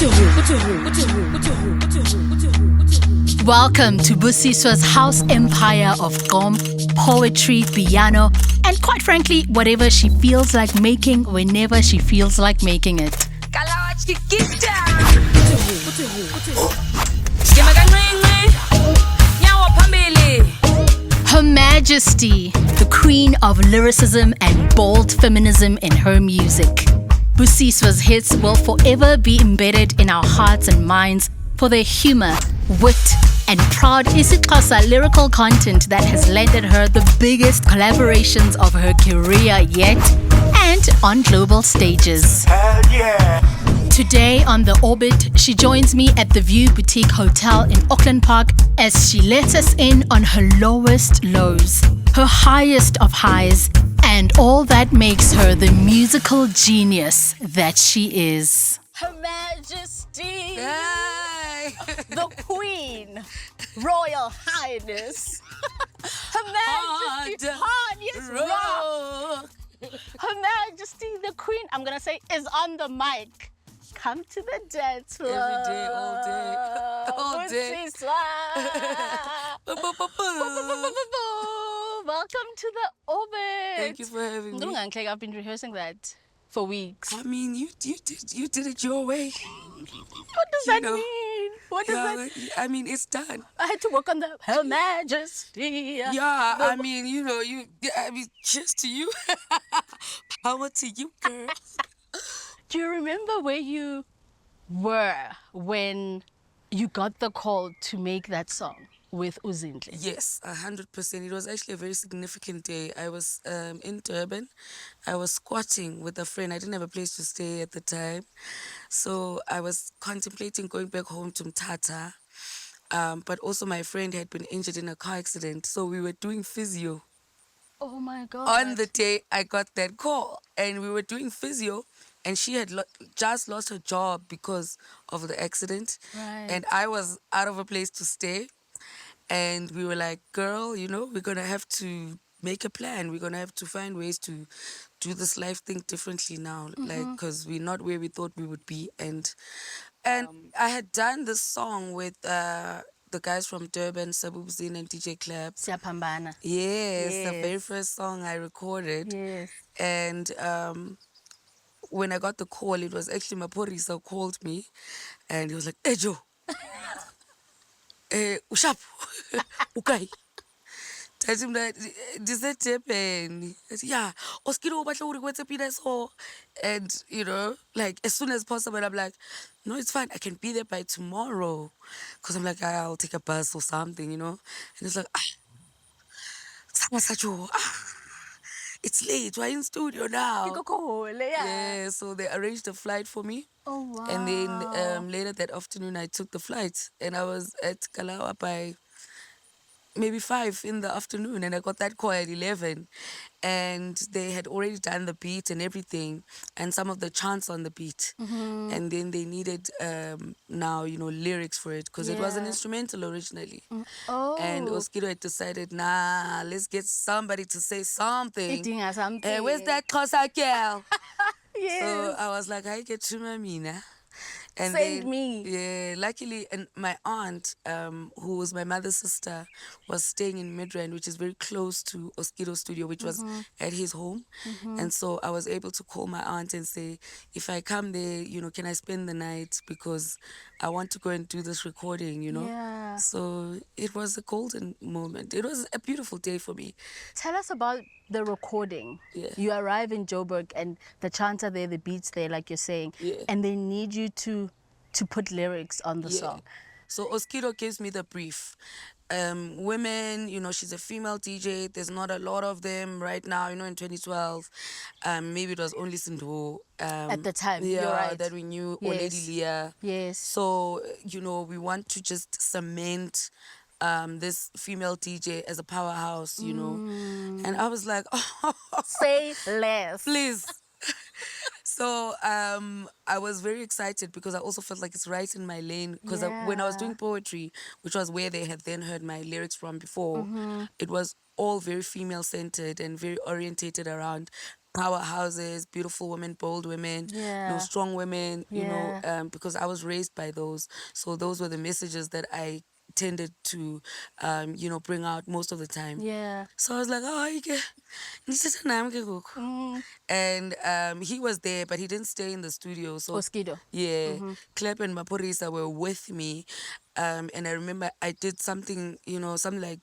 Welcome to Busiswa's house empire of gqom, poetry, piano, and quite frankly, whatever she feels like making whenever she feels like making it. Her Majesty, the queen of lyricism and bold feminism in her music. Busiswa's hits will forever be embedded in our hearts and minds for their humor, wit, and proud isiXhosa lyrical content that has landed her the biggest collaborations of her career yet, and on global stages. Hell yeah. Today on The Orbit, she joins me at the View Boutique Hotel in Auckland Park as she lets us in on her lowest lows, her highest of highs, and all that makes her the musical genius that she is. Her Majesty, Hey. the Queen, Royal Highness, Her Majesty, Rock. Her Majesty, the Queen, I'm gonna say, is on the mic. Come to the dance floor. Every day, all day, all day. Busiswa. Welcome to the Orbit. Thank you for having me. I've been rehearsing that for weeks. I mean, you did it your way. What does that mean? What does that mean? I mean, it's done. I had to work on the Her Majesty. Yeah, I mean, cheers to you. Power to you, girl. Do you remember where you were when you got the call to make that song with Uzindle? Yes, 100%. It was actually a very significant day. I was in Durban. I was squatting with a friend. I didn't have a place to stay at the time. So I was contemplating going back home to Mthatha. But also my friend had been injured in a car accident. So we were doing physio. Oh my God. On the day I got that call. And we were doing physio. And she had just lost her job because of the accident. Right. And I was out of a place to stay. And we were like, girl, we're going to have to make a plan. We're going to have to find ways to do this life thing differently now. Like, because we're not where we thought we would be. And I had done this song with the guys from Durban, Sabubzin and DJ Clap. Siyapambana. Yes, the Yes. very first song I recorded. Yes. And when I got the call, it was actually Maporisa called me. And he was like, hey, Joe. Ushap. Okay. Told him that this is Durban. I said, yeah, Oskido, what's up in so. And, like as soon as possible, I'm like, no, it's fine. I can be there by tomorrow. Because I'm like, I'll take a bus or something, And it's like, it's late. We're in studio now. Yeah, so they arranged a flight for me. Oh, wow. And then later that afternoon, I took the flight. And I was at Kalawa by maybe 5 in the afternoon. And I got that call at 11. And they had already done the beat and everything. And some of the chants on the beat. Mm-hmm. And then they needed now, lyrics for it. Because it was an Yeah. instrumental originally. Oh. And Oskido had decided, nah, let's get somebody to say something. Idinga something. Where's that Xhosa girl? Yes. So I was like, I get to Mina. And Save then, me. Yeah, luckily, and my aunt, who was my mother's sister, was staying in Midrand, which is very close to Oskido's studio, which was at his home. And so I was able to call my aunt and say, if I come there, can I spend the night? Because I want to go and do this recording, Yeah. So it was a golden moment. It was a beautiful day for me. Tell us about the recording. Yeah. You arrive in Joburg and the chants are there, the beats there, like you're saying. Yeah. And they need you to put lyrics on the song. So Oskido gives me the brief. Women, she's a female DJ. There's not a lot of them right now, in 2012. Maybe it was only Sindhu. At the time, Yeah, you're right. that we knew, or Yes. Lady Leah. Yes. So, we want to just cement this female DJ as a powerhouse, And I was like, Say less. please. So I was very excited because I also felt like it's right in my lane. Because when I was doing poetry, which was where they had then heard my lyrics from before, it was all very female-centered and very orientated around powerhouses, beautiful women, bold women, Yeah. strong women, Yeah. because I was raised by those. So those were the messages that I tended to, bring out most of the time. Yeah. So I was like, oh, and he was there, but he didn't stay in the studio. So Oskido. yeah, Klep and Maporisa were with me. And I remember I did something, something like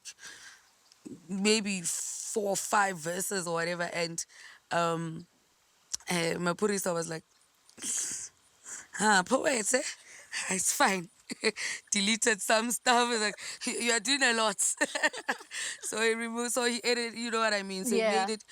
maybe 4 or 5 verses or whatever. And Mapurisa was like, poet, eh? It's fine. Deleted some stuff. It's like, you are doing a lot. So he removed, so he edited, you know what I mean? So he Yeah. made it,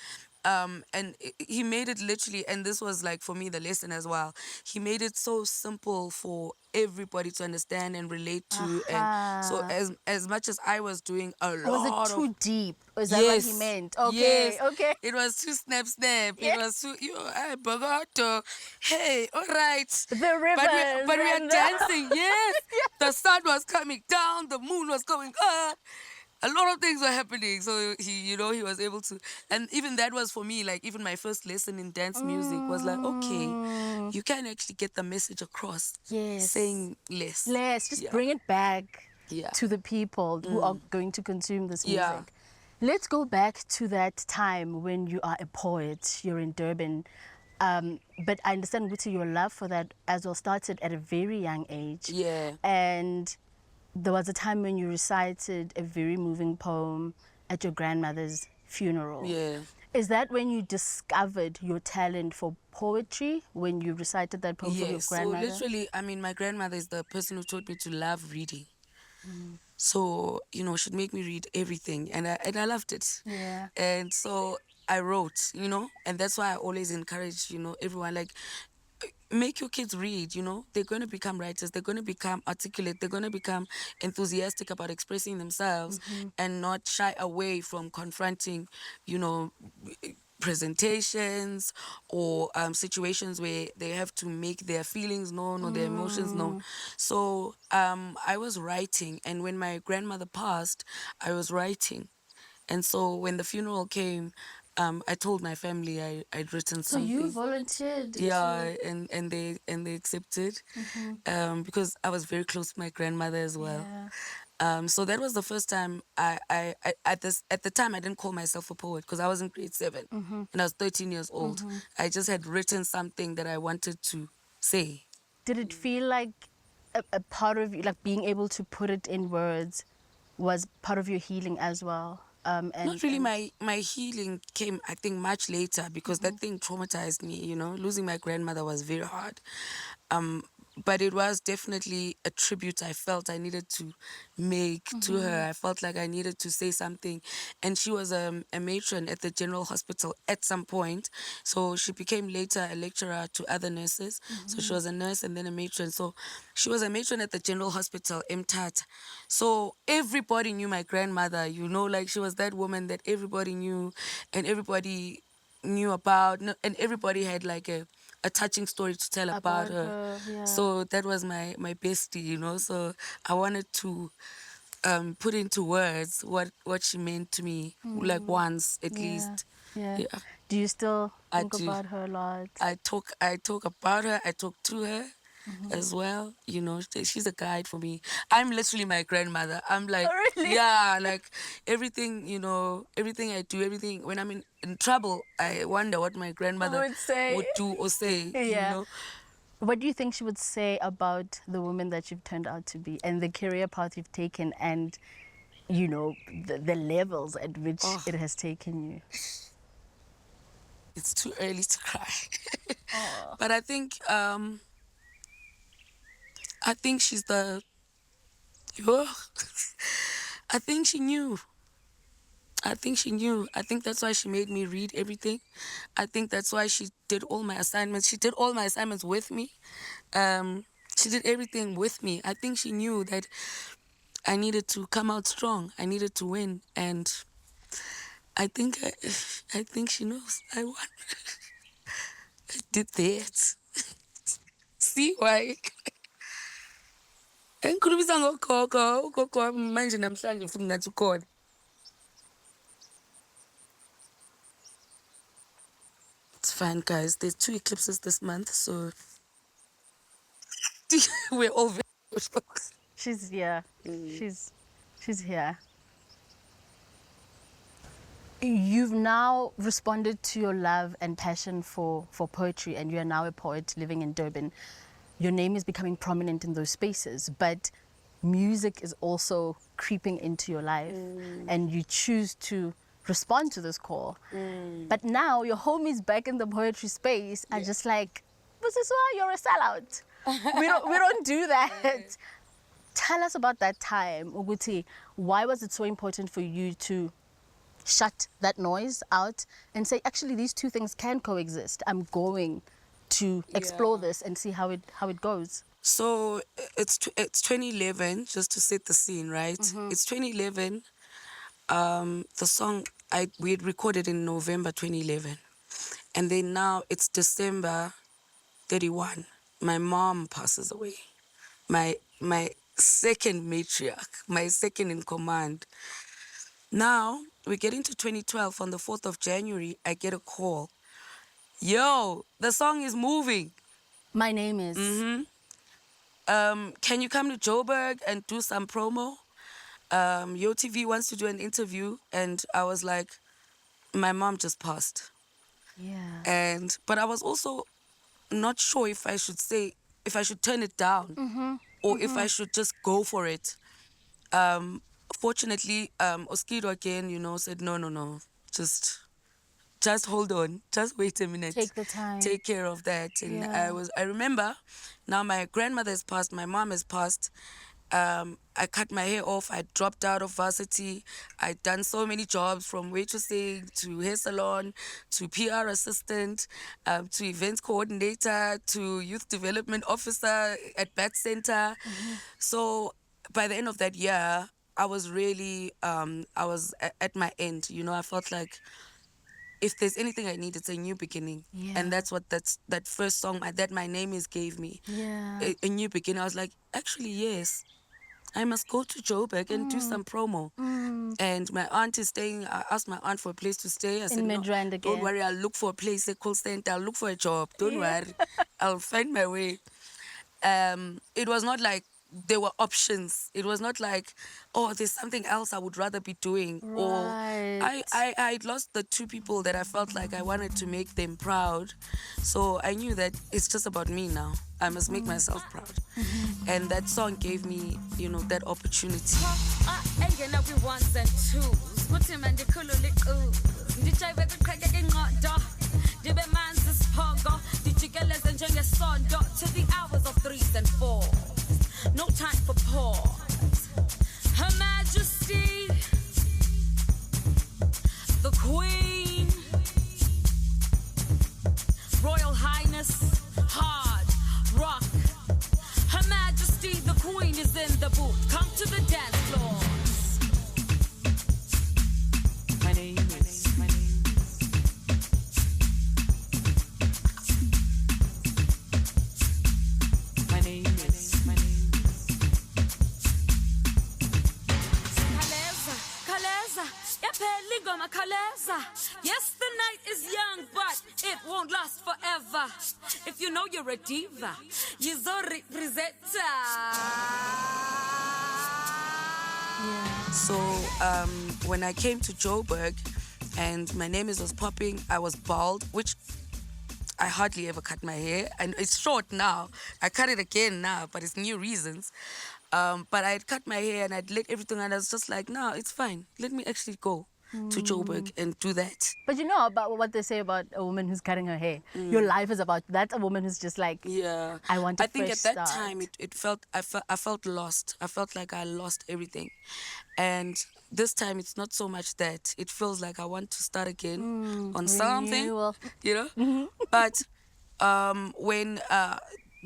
and he made it literally, and this was like for me the lesson as well. He made it so simple for everybody to understand and relate to. And so Aha. as much as I was doing a Was it lot of too deep? Is that what he yes. meant? Okay, Yes. okay. It was too snap. It Yeah. was too I forgot. Hey, all right. The But rivers we are and dancing. Yes. The sun was coming down, the moon was going up. A lot of things were happening. So he was able to, and even that was for me, like even my first lesson in dance music was like, okay, you can actually get the message across. Yes. Saying less. Let's just Yeah. bring it back Yeah. to the people who are going to consume this music. Yeah. Let's go back to that time when you are a poet, you're in Durban. But I understand, Guti, your love for that as well started at a very young age. Yeah. And there was a time when you recited a very moving poem at your grandmother's funeral. Yeah. Is that when you discovered your talent for poetry, when you recited that poem for your Yes. So grandmother? literally, I mean, my grandmother is the person who taught me to love reading. So, she'd make me read everything, and I loved it. Yeah. And so I wrote, and that's why I always encourage, everyone, like, make your kids read, they're going to become writers, they're going to become articulate, they're going to become enthusiastic about expressing themselves and not shy away from confronting, presentations or situations where they have to make their feelings known or their emotions known. So I was writing, and when my grandmother passed, I was writing. And so when the funeral came, I told my family I'd written So something. you volunteered? Yeah, and they accepted, because I was very close to my grandmother as well. Yeah. So that was the first time I at the time I didn't call myself a poet because I was in grade 7 and I was 13 years old. I just had written something that I wanted to say. Did it feel like a part of you, like being able to put it in words, was part of your healing as well? And Not really. My healing came, I think, much later because that thing traumatized me. Losing my grandmother was very hard. But it was definitely a tribute I felt I needed to make to her. I felt like I needed to say something. And she was a matron at the general hospital at some point. So she became later a lecturer to other nurses. So she was a nurse and then a matron. So she was a matron at the general hospital, Mtata. So everybody knew my grandmother, like she was that woman that everybody knew and everybody knew about, and everybody had like a touching story to tell about her. yeah. So that was my bestie, so I wanted to put into words what she meant to me, like once at least. Yeah. Yeah. Do you still I think do. about her a lot? I talk about her, I talk to her as well. She's a guide for me. I'm literally my grandmother. I'm like, Oh, really? yeah, like everything, everything I do, everything. When I'm in trouble, I wonder what my grandmother Would say. would do or say, Yeah. What do you think she would say about the woman that you've turned out to be and the career path you've taken and, the levels at which it has taken you? It's too early to cry. But I think she's the I think she knew. I think she knew. I think that's why she made me read everything. I think that's why she did all my assignments. She did all my assignments with me. She did everything with me. I think she knew that I needed to come out strong. I needed to win, and I think she knows I won. I did that. See why? Engikhulumisa ngogogo, ugogo wami manje namhlanje futhi ngathi ukhona. It's fine, guys. There's 2 eclipses this month, so we're all very social. She's here. She's here. You've now responded to your love and passion for poetry, and you are now a poet living in Durban. Your name is becoming prominent in those spaces, but music is also creeping into your life, and you choose to respond to this call. But now your homies back in the poetry space are just like, Busiswa, you're a sellout. we don't do that. Tell us about that time, Uguti. Why was it so important for you to shut that noise out and say, actually, these two things can coexist? I'm going to explore this and see how it goes. So it's 2011, just to set the scene, right? It's 2011. The song we had recorded in November 2011, and then now it's December 31. My mom passes away. My second matriarch, my second in command. Now we get into 2012. On the 4th of January, I get a call. Yo, the song is moving. My name is. Can you come to Joburg and do some promo? YoTV wants to do an interview. And I was like, my mom just passed. Yeah. But I was also not sure if I should turn it down or if I should just go for it. Fortunately, Oskido again, said, no, just hold on, just wait a minute. Take the time. Take care of that. And Yeah. I remember, now my grandmother has passed, my mom has passed. I cut my hair off. I dropped out of varsity. I'd done so many jobs, from waitressing to hair salon to PR assistant to events coordinator to youth development officer at Bat Center. So by the end of that year, I was really, I was at my end. I felt like if there's anything I need, it's a new beginning. Yeah. And that's what that first song that My Name Is gave me. Yeah. A new beginning. I was like, actually, yes, I must go to Joburg and do some promo. And my aunt is staying. I asked my aunt for a place to stay. I said, In no, Midrand again. don't worry, I'll look for a place, a call center. I'll look for a job. Don't worry. I'll find my way. It was not like there were options. It was not like, oh, there's something else I would rather be doing. Or I'd lost the 2 people that I felt like I wanted to make them proud. So I knew that it's just about me now. I must make myself proud. And that song gave me, that opportunity. To the hours of 3s and 4s. No time for pause. Her Majesty, the Queen, Royal Highness, hard rock. Her Majesty, the Queen is in the booth. Come to the dance floor. My name is. Yes, the night is young, but it won't last forever. If you know you're a diva, you're a representer. So when I came to Joburg and My Name Is was popping, I was bald, which I hardly ever cut my hair. And it's short now. I cut it again now, but it's new reasons. But I had cut my hair and I'd let everything, and I was just like, no, it's fine. Let me actually go to Joburg and do that. But you know about what they say about a woman who's cutting her hair. Your life is about that. A woman who's just like, yeah, I want a I think fresh at that start. time I felt lost. I felt like I lost everything. And this time it's not so much that. It feels like I want to start again on something, renewal. But when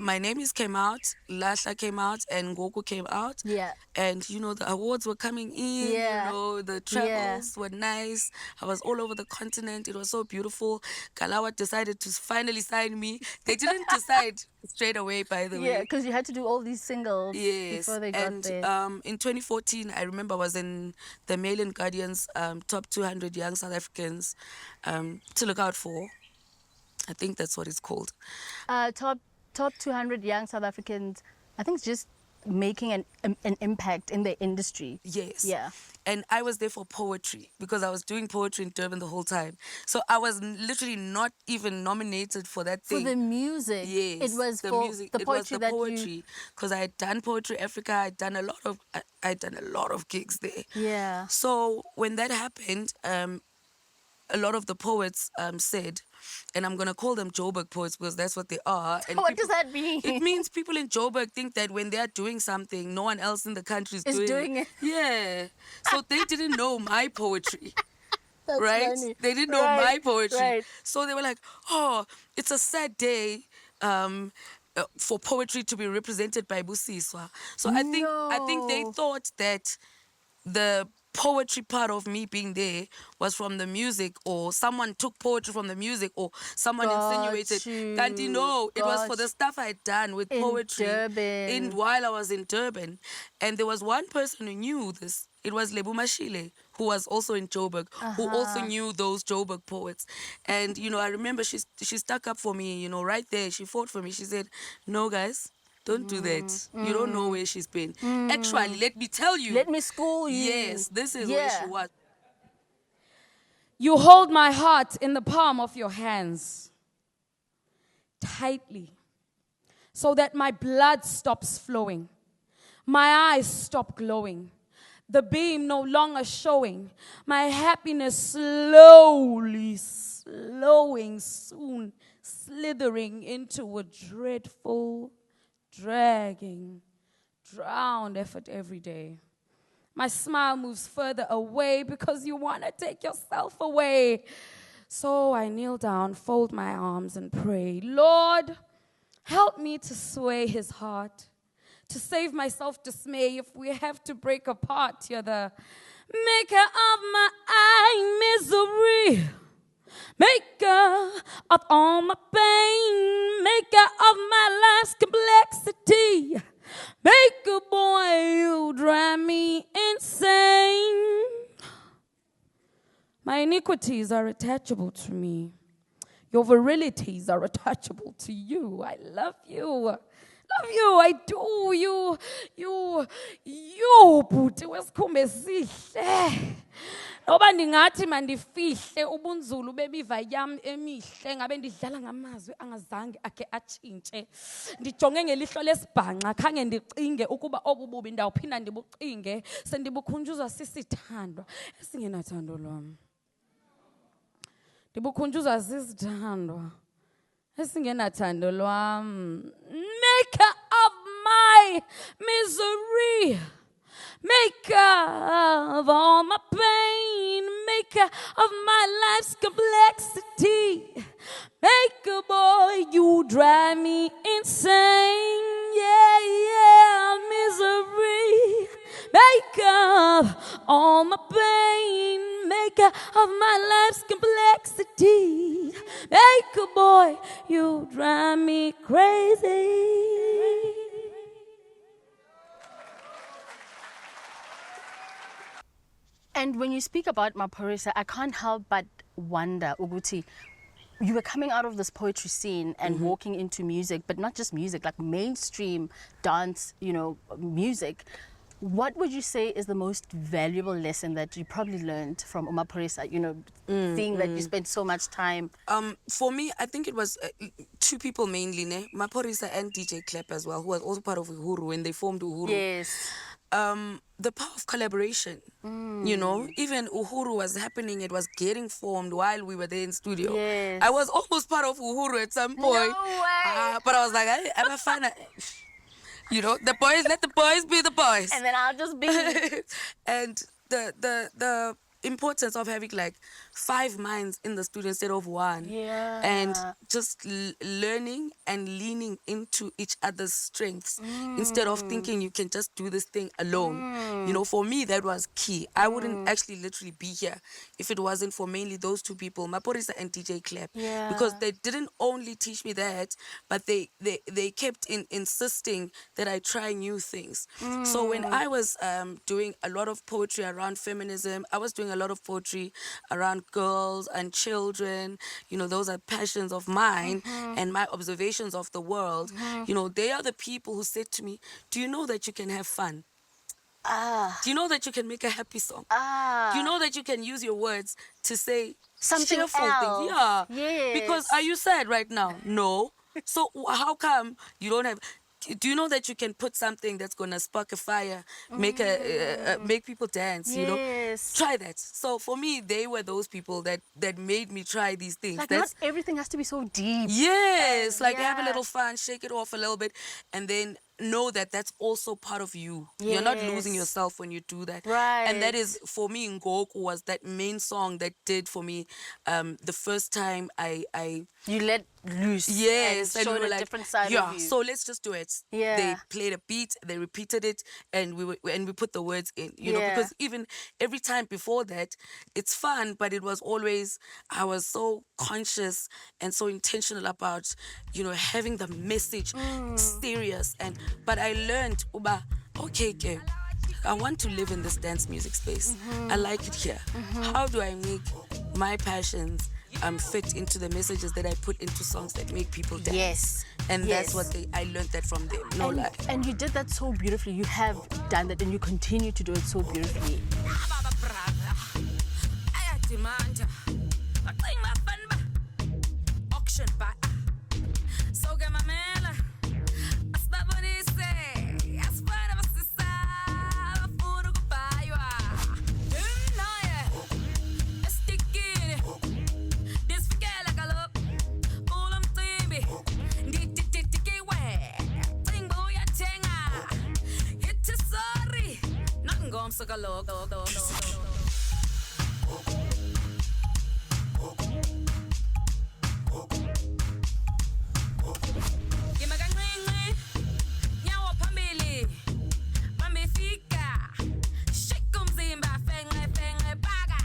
My Name Is came out, Lasha came out, and Goku came out. Yeah. And, the awards were coming in, Yeah. the travels were nice. I was all over the continent. It was so beautiful. Kalawa decided to finally sign me. They didn't decide straight away, by the way. Yeah, because you had to do all these singles Yes. before they got And there. in 2014, I remember I was in the Mail and Guardian's top 200 young South Africans to look out for. I think that's what it's called. Top 200 young South Africans. I think it's just making an impact in the industry. Yes. Yeah. And I was there for poetry because I was doing poetry in Durban the whole time. So I was literally not even nominated for that For thing. the music. Yes, It was the for music. the It was poetry the that you. poetry because I had done Poetry Africa. I'd done a lot of gigs there. Yeah. So when that happened, a lot of the poets said, and I'm gonna call them Joburg poets because that's what they are. And What does that mean? It means people in Joburg think that when they are doing something, no one else in the country is doing it. Yeah. So they didn't know my poetry. That's Right? funny. They didn't know Right, my poetry. right. So they were like, oh, it's a sad day for poetry to be represented by Busiswa. So I think they No. thought that the poetry part of me being there was from the music, or someone took poetry from the music, or someone Got insinuated. you. Kanti, no, it was for the Got stuff I had done with In poetry Durban. while I was in Durban. And there was one person who knew this. It was Lebu Mashile, who was also in Joburg, who also knew those Joburg poets. And, I remember she stuck up for me, right there. She fought for me. She said, no, guys, don't do that. You don't know where she's been. Actually, let me tell you. Let me school you. Yes, this is where she was. You hold my heart in the palm of your hands tightly so that my blood stops flowing. My eyes stop glowing. The beam no longer showing. My happiness slowly slowing, soon slithering into a dreadful, dragging, drowned effort every day. My smile moves further away because you want to take yourself away. So I kneel down, fold my arms, and pray, Lord, help me to sway his heart, to save my self-dismay if we have to break apart. You're the maker of my misery, maker of all my pain, maker of my life's complexity. Maker boy, you drive me insane. My iniquities are attachable to me. Your virilities are attachable to you. I love you. Love you, I do. You, bhuti wesikhumbe sihle. Noba ndingathi mandifihle ubunzulu bemiva yam emihle ngabe ndidlala ngamazwi angazange akhe atshintshe. Ndijonge ngelihlo lesibhanqa khange ndicinge ukuba obu bubi ndawuphinda ndibucinge sendibukhunjuzwa sisithandwa esingenathando lwam. Ndibukhunjuzwa sisithandwa esingenathando lwam. Maker of my misery, maker of all my pain, maker of my life's complexity, maker boy, you drive me insane. Yeah, misery, maker of all my pain, maker of my life's complexity, maker boy, you drive me crazy. And when you speak about Maphorisa, I can't help but wonder, Uguti, you were coming out of this poetry scene and walking into music, but not just music, like mainstream dance, music. What would you say is the most valuable lesson that you probably learned from Maphorisa, seeing that you spent so much time? For me, I think it was two people mainly, Maphorisa and DJ Clap as well, who was also part of Uhuru when they formed Uhuru. Yes. The power of collaboration, even Uhuru was happening, it was getting formed while we were there in studio. Yes. I was almost part of Uhuru at some point. No way. But I was like, I'm a fan. The boys, let the boys be the boys. And then I'll just be. And the importance of having like 5 minds in the studio instead of one. Yeah. And just learning and leaning into each other's strengths instead of thinking you can just do this thing alone. For me, that was key. I wouldn't actually literally be here if it wasn't for mainly those two people, Maphorisa and DJ Clap. Yeah. Because they didn't only teach me that, but they kept insisting that I try new things. So when I was doing a lot of poetry around feminism, I was doing a lot of poetry around girls and children, those are passions of mine and my observations of the world. They are the people who said to me, do you know that you can have fun? Do you know that you can make a happy song? Do you know that you can use your words to say Something cheerful else. things? Yeah. Yes. Because are you sad right now? No. So how come you don't have? Do you know that you can put something that's gonna spark a fire, make people dance? Yes. Try that. So for me, they were those people that made me try these things. Like, not everything has to be so deep. Yes, like have a yeah. little fun, shake it off a little bit, and then know that that's also part of you. You're not losing Yes. yourself when you do that. Right. And that is, for me, Ngoku was that main song that did for me the first time I You let loose. yes, And we showed were a like, different side yeah, of you. so let's just do it. Yeah. They played a beat, they repeated it, and we put the words in, Yeah. because even every time before that, it's fun, but it was always, I was so conscious and so intentional about, having the message serious. But I learned, Uba, okay, I want to live in this dance music space. I like it here. How do I make my passions fit into the messages that I put into songs that make people dance? Yes. And Yes. that's what I learned that from them. No lie. And you did that so beautifully. You have done that and you continue to do it so beautifully. Baba brother, ayadimanda, bacinga bafana ba, auction ba. So ke mamela, asibabonise, asifana basisa, bafuna ukubhaywa. Naye, estikile, disifikela kaloku, kulo mcimbi, ndidididikewe, cinga uyathenga, hithi sorry, nakungomso kaloku. Gima kancinci, nyawo phambili, bambifika, shake umzimba, fenxe bhaka.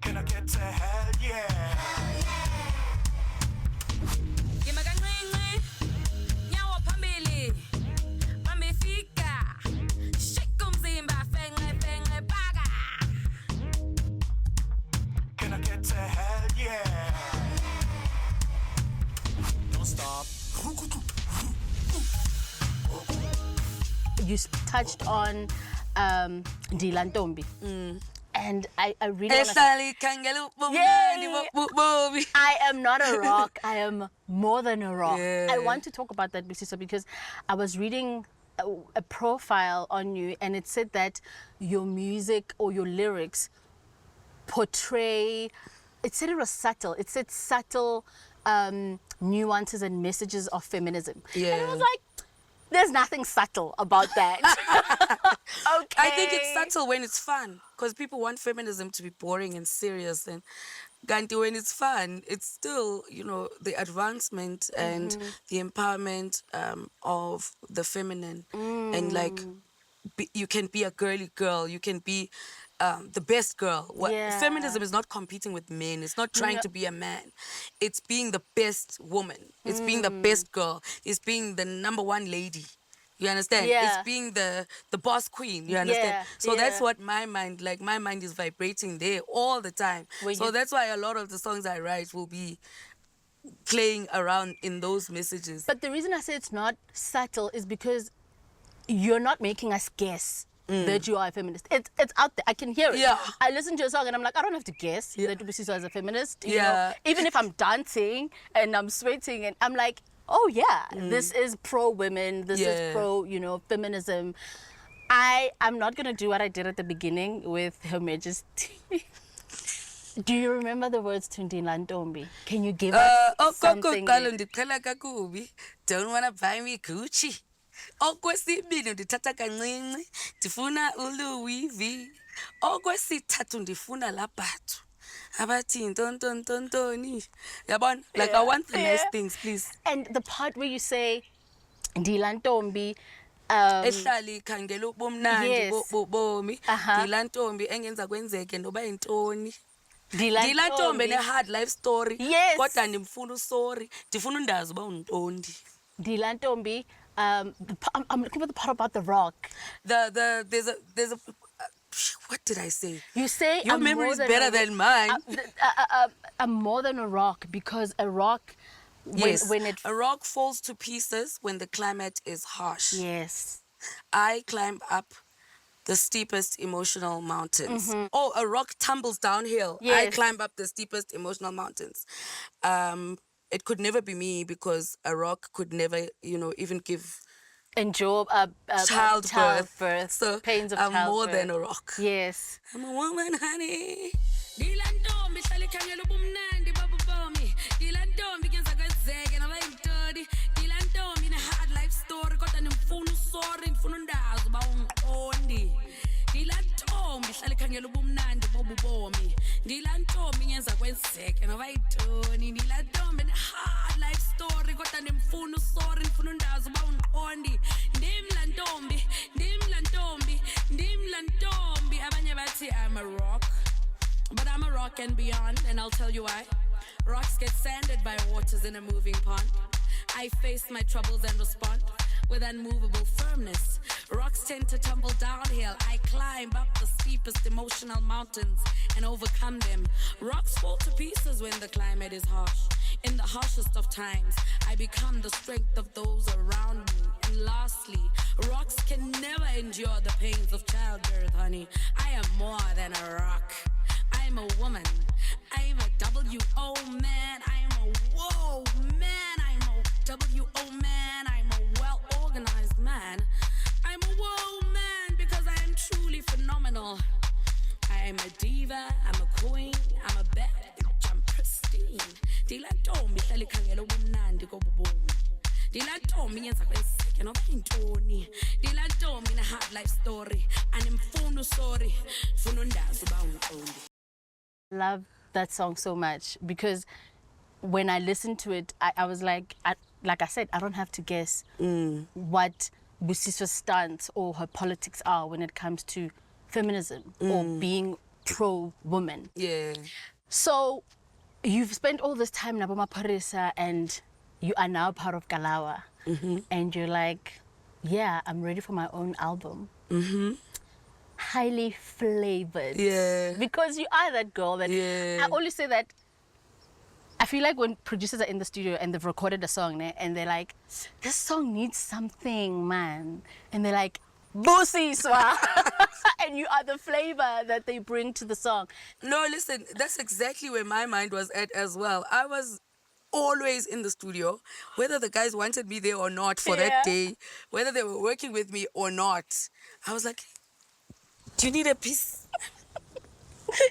Can I get to hell? Yeah. Gima kancinci, nyawo phambili, bambifika, shake umzimba, fenxe bhaka. Can I get to hell? Yeah. Don't stop. You touched on Ndilantombi. And I really want to... Ehlali khangela ubumnandi Yay! bobomi. I am not a rock. I am more than a rock. Yeah. I want to talk about that, Busiswa, because I was reading a profile on you and it said that your music or your lyrics portray... It said it was subtle. It said subtle nuances and messages of feminism. And I Yeah. was like, there's nothing subtle about that. Okay. I think it's subtle when it's fun, because people want feminism to be boring and serious. And Ganti, when it's fun, it's still, the advancement and the empowerment of the feminine. And like, you can be a girly girl, you can be the best girl. Yeah. Feminism is not competing with men. It's not trying to be a man. It's being the best woman. It's being the best girl. It's being the number one lady. You understand? Yeah. It's being the boss queen. You understand? Yeah, So that's yeah. what my mind is vibrating there all the time. So that's why a lot of the songs I write will be playing around in those messages. But the reason I say it's not subtle is because you're not making us guess that you are a feminist. It's out there. I can hear it. Yeah. I listen to a song and I'm like, I don't have to guess that Busiswa is a feminist. You Yeah. know? Even if I'm dancing and I'm sweating and I'm like, oh yeah, this is pro-women. This is pro, feminism. I'm not going to do what I did at the beginning with Her Majesty. Do you remember the words to Ndilantombi? Can you give us something? Don't wanna buy me Gucci. Okwesibili ndithatha kancinci, ndifuna uLouis V. Okwesithathu ndifuna labhathu. Abathi ntontontoni. Yabona? Like I want the nice things, please. And the part where you say Ndilantombi, Ehlali khangela ubumnandi Yes. bobomi. Uh-huh. Ndilantombi engenza kwenzeke noba yintoni. Ndilantombi ne-hard life story. Yes. Kodwa ndimfuna usorry. Ndifuna undazi uba untondi. Ndilantombi, I'm looking for the part about the rock. There's a what did I say? You say Your I'm memory more is than better than mine. I'm more than a rock, because a rock, Yes, when it a rock falls to pieces when the climate is harsh. yes. I climb up the steepest emotional mountains. Oh, a rock tumbles downhill. I Yes. climb up the steepest emotional mountains. It could never be me, because a rock could never, even give Endure childbirth. So pains of I'm childbirth. more than a rock. Yes. I'm a woman, honey. Dilantombi hlala ikhangela ubumnandi babubomi. Dilantombi kenza kwenzeke noba yintoni. Dilantombi ine-hard life story kodwa ndimfuna usorry ndifuna undazi uba ungiqondi. Dilantombi hlala ikhangela ubumnandi bobubomi. Dilantombi ngenza kwenzeke noba yintoni. Dilantombi ine-hard life story kodwa ndimfuna usorry ndifuna undazi uba ungiqondi. Ndimlantombi, ndimlantombi, ndimlantombi. Abanye bathi I'm a rock. But I'm a rock and beyond, and I'll tell you why. Rocks get sanded by waters in a moving pond. I face my troubles and respond with unmovable firmness. Rocks tend to tumble downhill. I climb up the steepest emotional mountains and overcome them. Rocks fall to pieces when the climate is harsh. In the harshest of times, I become the strength of those around me. And lastly, rocks can never endure the pains of childbirth, honey. I am more than a rock. I'm a woman. I'm a W.O. man. I'm a whoa man. I'm a W.O. man. I'm a well-organized man. I'm a whoa man because I am truly phenomenal. I'm a diva. I'm a queen. I'm a bad bitch. I'm pristine. Dilantombi hlala ikhangela ubumnandi kobubomi. Dilantombi yenza kwenzeke noba yintoni. Dilantombi ine-hard life story. Andimfuna usorry. Ndifuna undazi uba ungiqondi. Love that song so much, because when I listened to it, I was like I said, I don't have to guess what Busiswa's stance or her politics are when it comes to feminism or being pro-woman. Yeah. So you've spent all this time in Naboma Parisa, and you are now part of Galawa, and you're like, yeah, I'm ready for my own album. Highly flavored. Yeah. Because you are that girl that Yeah. I always say that. I feel like when producers are in the studio and they've recorded a song, and they're like, this song needs something, man. And they're like, Busiswa. And you are the flavor that they bring to the song. No, listen, that's exactly where my mind was at as well. I was always in the studio, whether the guys wanted me there or not for that day, whether they were working with me or not. I was like, do you need a piece?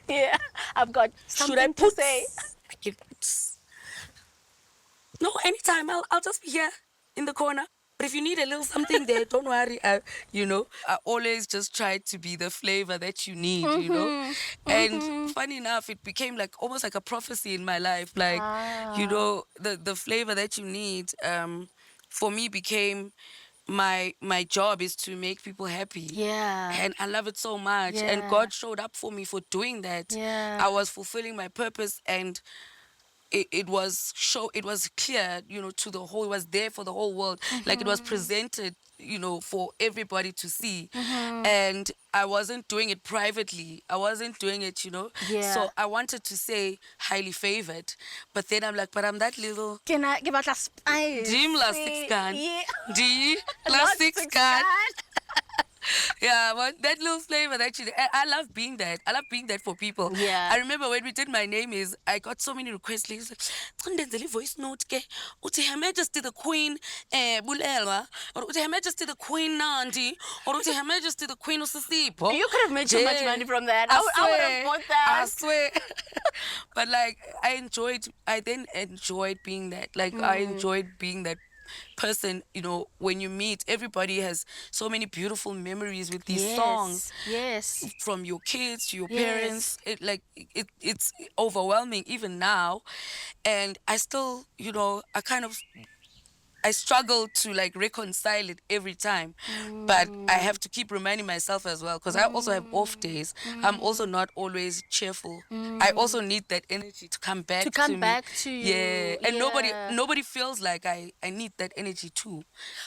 Yeah, I've got something to say. No, anytime. I'll just be here in the corner. But if you need a little something there, don't worry. I always just try to be the flavor that you need, And funny enough, it became like almost like a prophecy in my life. Like, the flavor that you need, for me became my job is to make people happy. Yeah. And I love it so much. Yeah. And God showed up for me for doing that. Yeah. I was fulfilling my purpose, and it was clear, to the whole, it was there for the whole world. Like, it was presented, for everybody to see. And I wasn't doing it privately. I wasn't doing it, Yeah. So I wanted to say highly favored. But then I'm like, but I'm that little Can I give out a spice? Dim la six gun. Yeah. D la Not six gun. Yeah, but that little flavor that I love being that. I love being that for people. Yeah. I remember when we did My Name Is, I got so many requests. Like, "Undenzele voice note ke. Uthi Her Majesty the Queen Bulelwa, or uthi Her Majesty the Queen Nandi, or uthi Her Majesty the Queen Usisipho." You could have made so much money from that. I I would have bought that. I swear. But like, I then enjoyed being that. Like, I enjoyed being that person. When you meet, everybody has so many beautiful memories with these songs. Yes. From your kids to your Yes. parents. It's overwhelming even now. And I still, I struggle to like reconcile it every time, but I have to keep reminding myself as well, because I also have off days. I'm also not always cheerful. I also need that energy to come back to me. back to you. Yeah, and nobody feels like I need that energy too.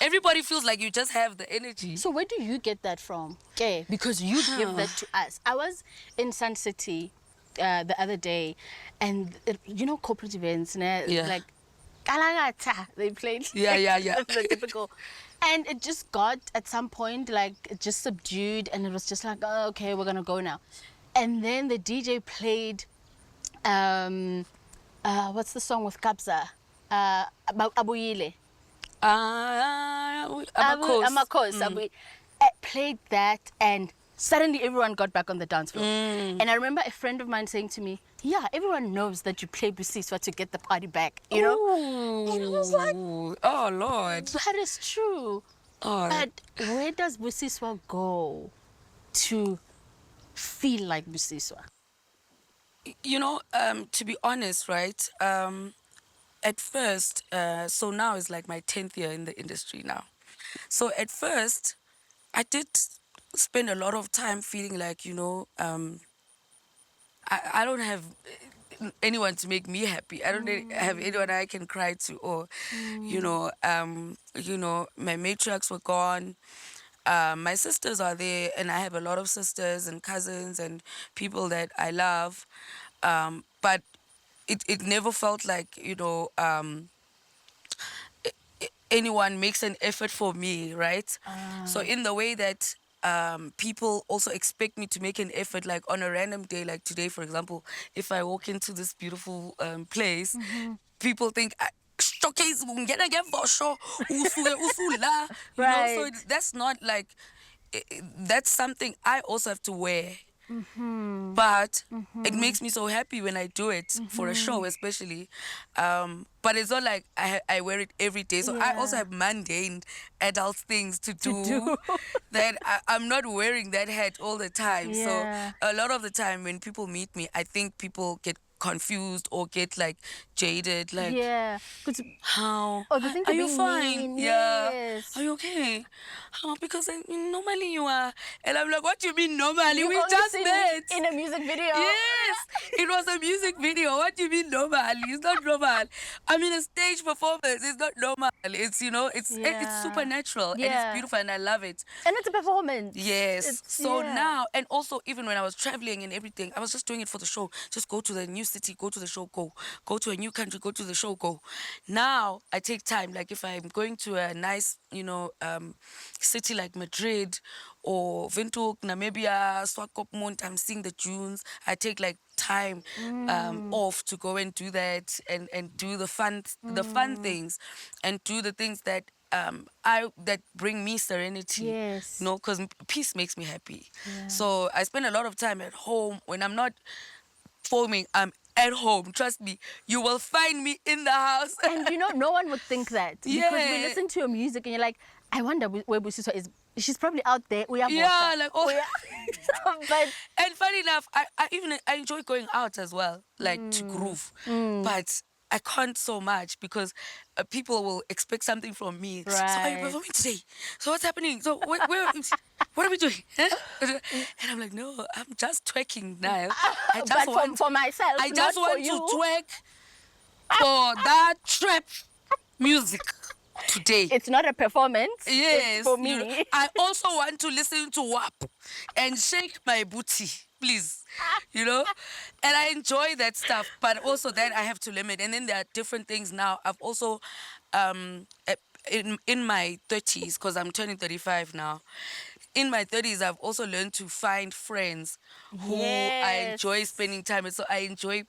Everybody feels like you just have the energy. So where do you get that from? Okay, because you give that to us. I was in Sun City the other day, and you know corporate events, Yeah. like Kalagata, they played. Yeah. The typical. And it just got at some point like it just subdued, and it was just like, oh, okay, we're gonna go now. And then the DJ played, what's the song with Kabza? Abuyile. Amakos. Played that, and suddenly everyone got back on the dance floor. And I remember a friend of mine saying to me, yeah, everyone knows that you play Busiswa to get the party back, you know? And I was like, oh Lord. that is true. Oh, But where does Busiswa go to feel like Busiswa? you know, to be honest, right? At first, so now it's like my 10th year in the industry now. So at first, I did spend a lot of time feeling like, you know, I don't have anyone to make me happy. I don't have anyone I can cry to, or, you know, my matriarchs were gone. My sisters are there, and I have a lot of sisters and cousins and people that I love. But it never felt like, you know, anyone makes an effort for me, right? So in the way that people also expect me to make an effort, like on a random day, like today, for example, if I walk into this beautiful place, people think, showcase, ungena ngevosho, usuke usula. You know, so Right. that's not like, that's something I also have to wear. But it makes me so happy when I do it for a show, especially. But it's not like I wear it every day. So I also have mundane adult things to do, that I'm not wearing that hat all the time. Yeah. So a lot of the time when people meet me, I think people get confused or get like jaded, like, Yeah. 'Cause- how? Oh, they think Are you're you being fine? mean. Yeah. Yes. Are you okay? Because normally you are. And I'm like, what do you mean normally? You We only just seen met. me in a music video. Yes, it was a music video. What do you mean normal? It's not normal. I mean, a stage performance is not normal. It's, you know, it's Yeah. supernatural and it's Yeah. beautiful and I love it. And it's a performance. Yes. It's- So yeah. now, and also even when I was traveling and everything, I was just doing it for the show. Just go to the new city, go to the show, go. Go to a new country, go to the show, go. Now I take time. Like if I'm going to a nice, you know, city like Madrid or Windhoek, Namibia, Swakopmund, I'm seeing the dunes. I take like time off to go and do that and do the fun things and do the things that that bring me serenity. Yes. You know, because peace makes me happy. So I spend a lot of time at home when I'm not performing. I'm at home. Trust me, you will find me in the house. And you know, no one would think that. Because we Yeah. listen to your music and you're like, I wonder where Busiswa is. She's probably out there. We have Yeah, water. like, oh. But And funny enough, I enjoy going out as well, like to groove. But I can't so much because people will expect something from me. So are you Right. performing today? So what's happening? So where what are we doing? Huh? And I'm like, no, I'm just twerking now. I just but for myself, I just not for want you. to twerk for that trap music today. It's not a performance. Yes, It's for you me. know, I also want to listen to WAP and shake my booty, please. You know, and I enjoy that stuff, but also that I have to limit. And then there are different things now. I've also, in my 30s, because I'm turning 35 now. In my 30s, I've also learned to find friends who I enjoy spending time with. So I enjoy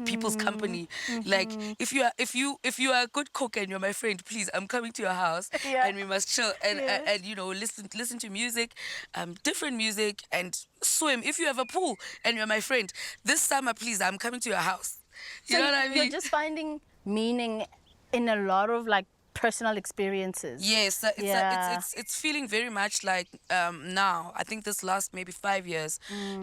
people's company. Like if you are a good cook and you're my friend, please, I'm coming to your house Yeah. and we must chill and you know listen to music, different music, and swim. If you have a pool and you're my friend, this summer, please, I'm coming to your house. You So know what I mean? You're just finding meaning in a lot of like personal experiences. Yes, Yeah. it's feeling very much like now. I think this last maybe 5 years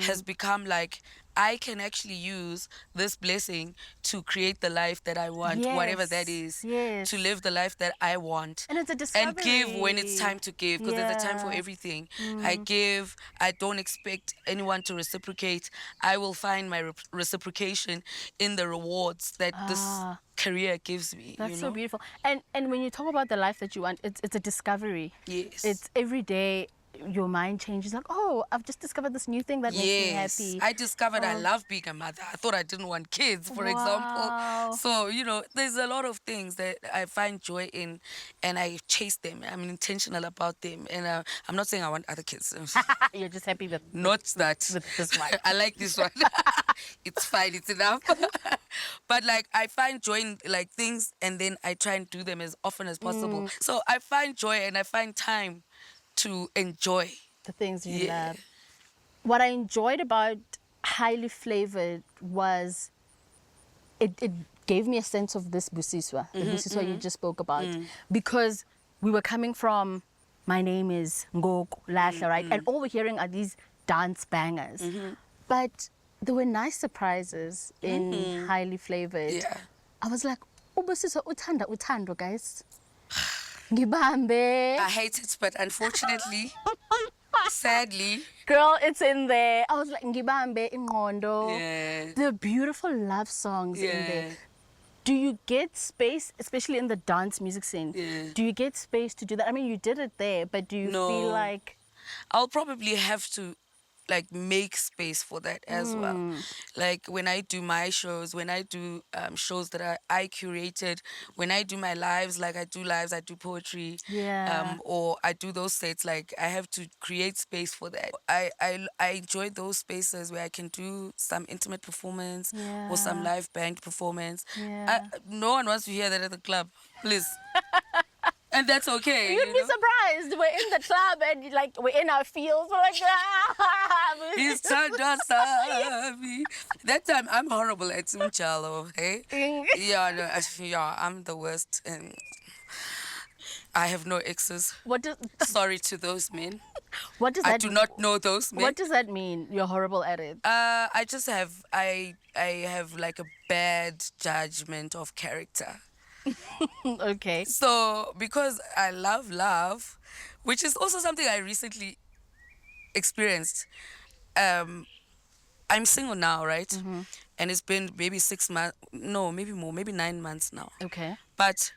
has become like I can actually use this blessing to create the life that I want, whatever that is, Yes. to live the life that I want. And it's a And give when it's discovery. time to give, because there's a time for Yeah. everything. I give, I don't expect anyone to reciprocate. I will find my reciprocation in the rewards that this career gives me. That's you so know? beautiful. And when you talk about the life that you want, it's a discovery. Yes. It's every day your mind changes. Like, oh, I've just discovered this new thing that makes me happy. I discovered I love being a mother. I thought I didn't want kids, for example. So, there's a lot of things that I find joy in, and I chase them. I'm intentional about them. And I'm not saying I want other kids. You're just happy with Not that. with this one. I like this one. It's fine. It's enough. But like, I find joy in like things, and then I try and do them as often as possible. So I find joy, and I find time to enjoy the things you love. What I enjoyed about Highly Flavored was it gave me a sense of this Busiswa, the Busiswa you just spoke about, because we were coming from, my name is Ngoku, Lahla, right? And all we're hearing are these dance bangers. But there were nice surprises in Highly Flavored. Yeah. I was like, Busiswa uthando, guys. Ngibambe. I hate it, but unfortunately, sadly, girl, it's in there. I was like, Ngibambe Ingqondo. Yeah. The beautiful love songs in there. Do you get space, especially in the dance music scene? Yeah. Do you get space to do that? I mean, you did it there, but do you feel like I'll probably have to like make space for that as well. Like when I do my shows, when I do shows that I curated, when I do my lives, like I do lives, I do poetry, or I do those sets, like I have to create space for that. I enjoy those spaces where I can do some intimate performance or some live band performance. No one wants to hear that at the club, please. And that's okay. You'd be surprised. We're in the club and like we're in our fields. We're like, He's turned us up. That time I'm horrible at Mchalo, hey? I'm the worst. And I have no exes. Sorry to those men. What does that I do not know those men. What does that mean? You're horrible at it. I just have I have like a bad judgment of character. Okay. So because I love, which is also something I recently experienced. I'm single now, right? And it's been maybe 6 months, no, maybe more, maybe 9 months now. Okay. But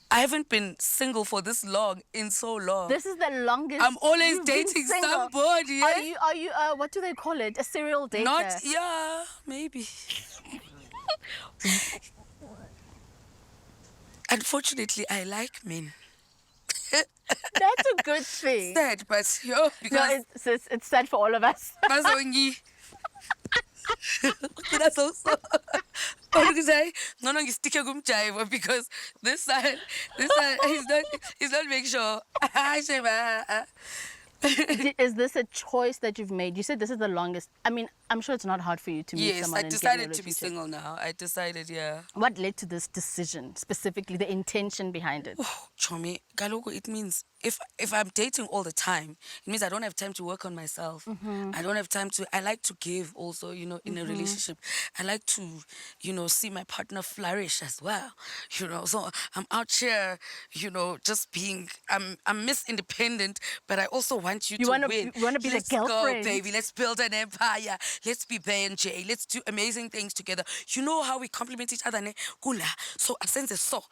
I haven't been single for this long in so long. This is the longest. I'm always you've been dating single. somebody. Are you what do they call it? A serial dater? Maybe. Unfortunately, I like men. That's a good thing. Sad, but because No, it's sad for all of us. Bazongi. That's also because this side he's not making sure. Is this a choice that you've made? You said this is the longest. I mean, I'm sure it's not hard for you to meet someone. Yes, I and decided get in a to be relationship. single now. I decided, yeah. What led to this decision, specifically the intention behind it? Chomi, Galogo, it means if I'm dating all the time, it means I don't have time to work on myself. I don't have time to. I like to give also, in a relationship. I like to, see my partner flourish as well. So I'm out here, just being. I'm Miss Independent, but I also want you to win. You wanna be Let's the girlfriend, go, baby. Let's build an empire. Let's be Beyoncé. Let's do amazing things together. You know how we complement each other, ne? Kula. So I sense so.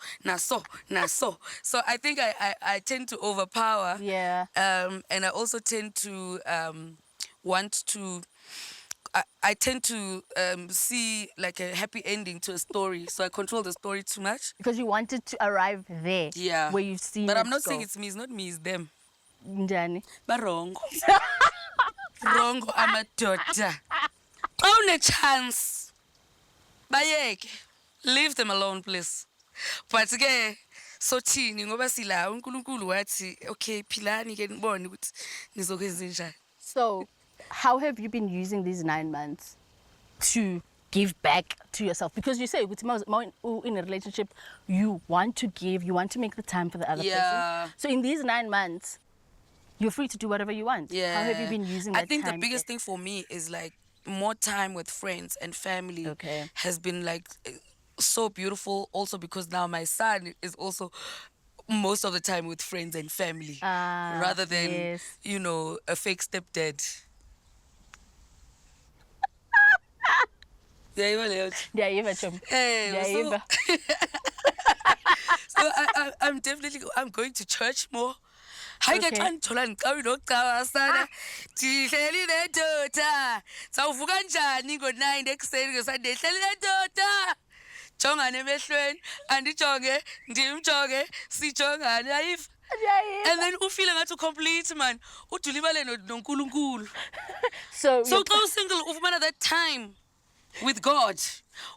So I think I tend to overpower. Yeah. And I also tend to want to. I tend to see like a happy ending to a story, so I control the story too much. Because you wanted to arrive there. Yeah. Where you've seen. But it I'm not go. saying it's me. It's not me. It's them. Njani? But wrong. Wrong. I'm a daughter. Own a chance. Bayeke. Leave them alone, please. But again, so thini ngoba sila uNkulunkulu wathi okay philani ke nibone ukuthi nizokwenza njani. So, how have you been using these 9 months to give back to yourself? Because you say in a relationship, you want to give, you want to make the time for the other person. So in these 9 months, you're free to do whatever you want. Yeah. How have you been using that I think time? the biggest thing for me is like more time with friends and family Okay. has been like so beautiful. Also because now my son is also most of the time with friends and family rather than Yes. a fake stepdad. Yeah, Ndiyayiva, Chum. Hey, so, Ndiyayiva. so I'm going to church more. Hayi ke Okay. xa ndithola ndicawa nokucawa sana ndihleli nendoda sawuvuka njani ngo-9 ekuseni ngesunday hleli nendoda jongane emehlweni andijonge ndimjonge sijongane ayiva Ndiyayiva. and then ufile ngathi ucomplete man ude ulibale nonkulunkulu So so xa usingle ufumana that time with God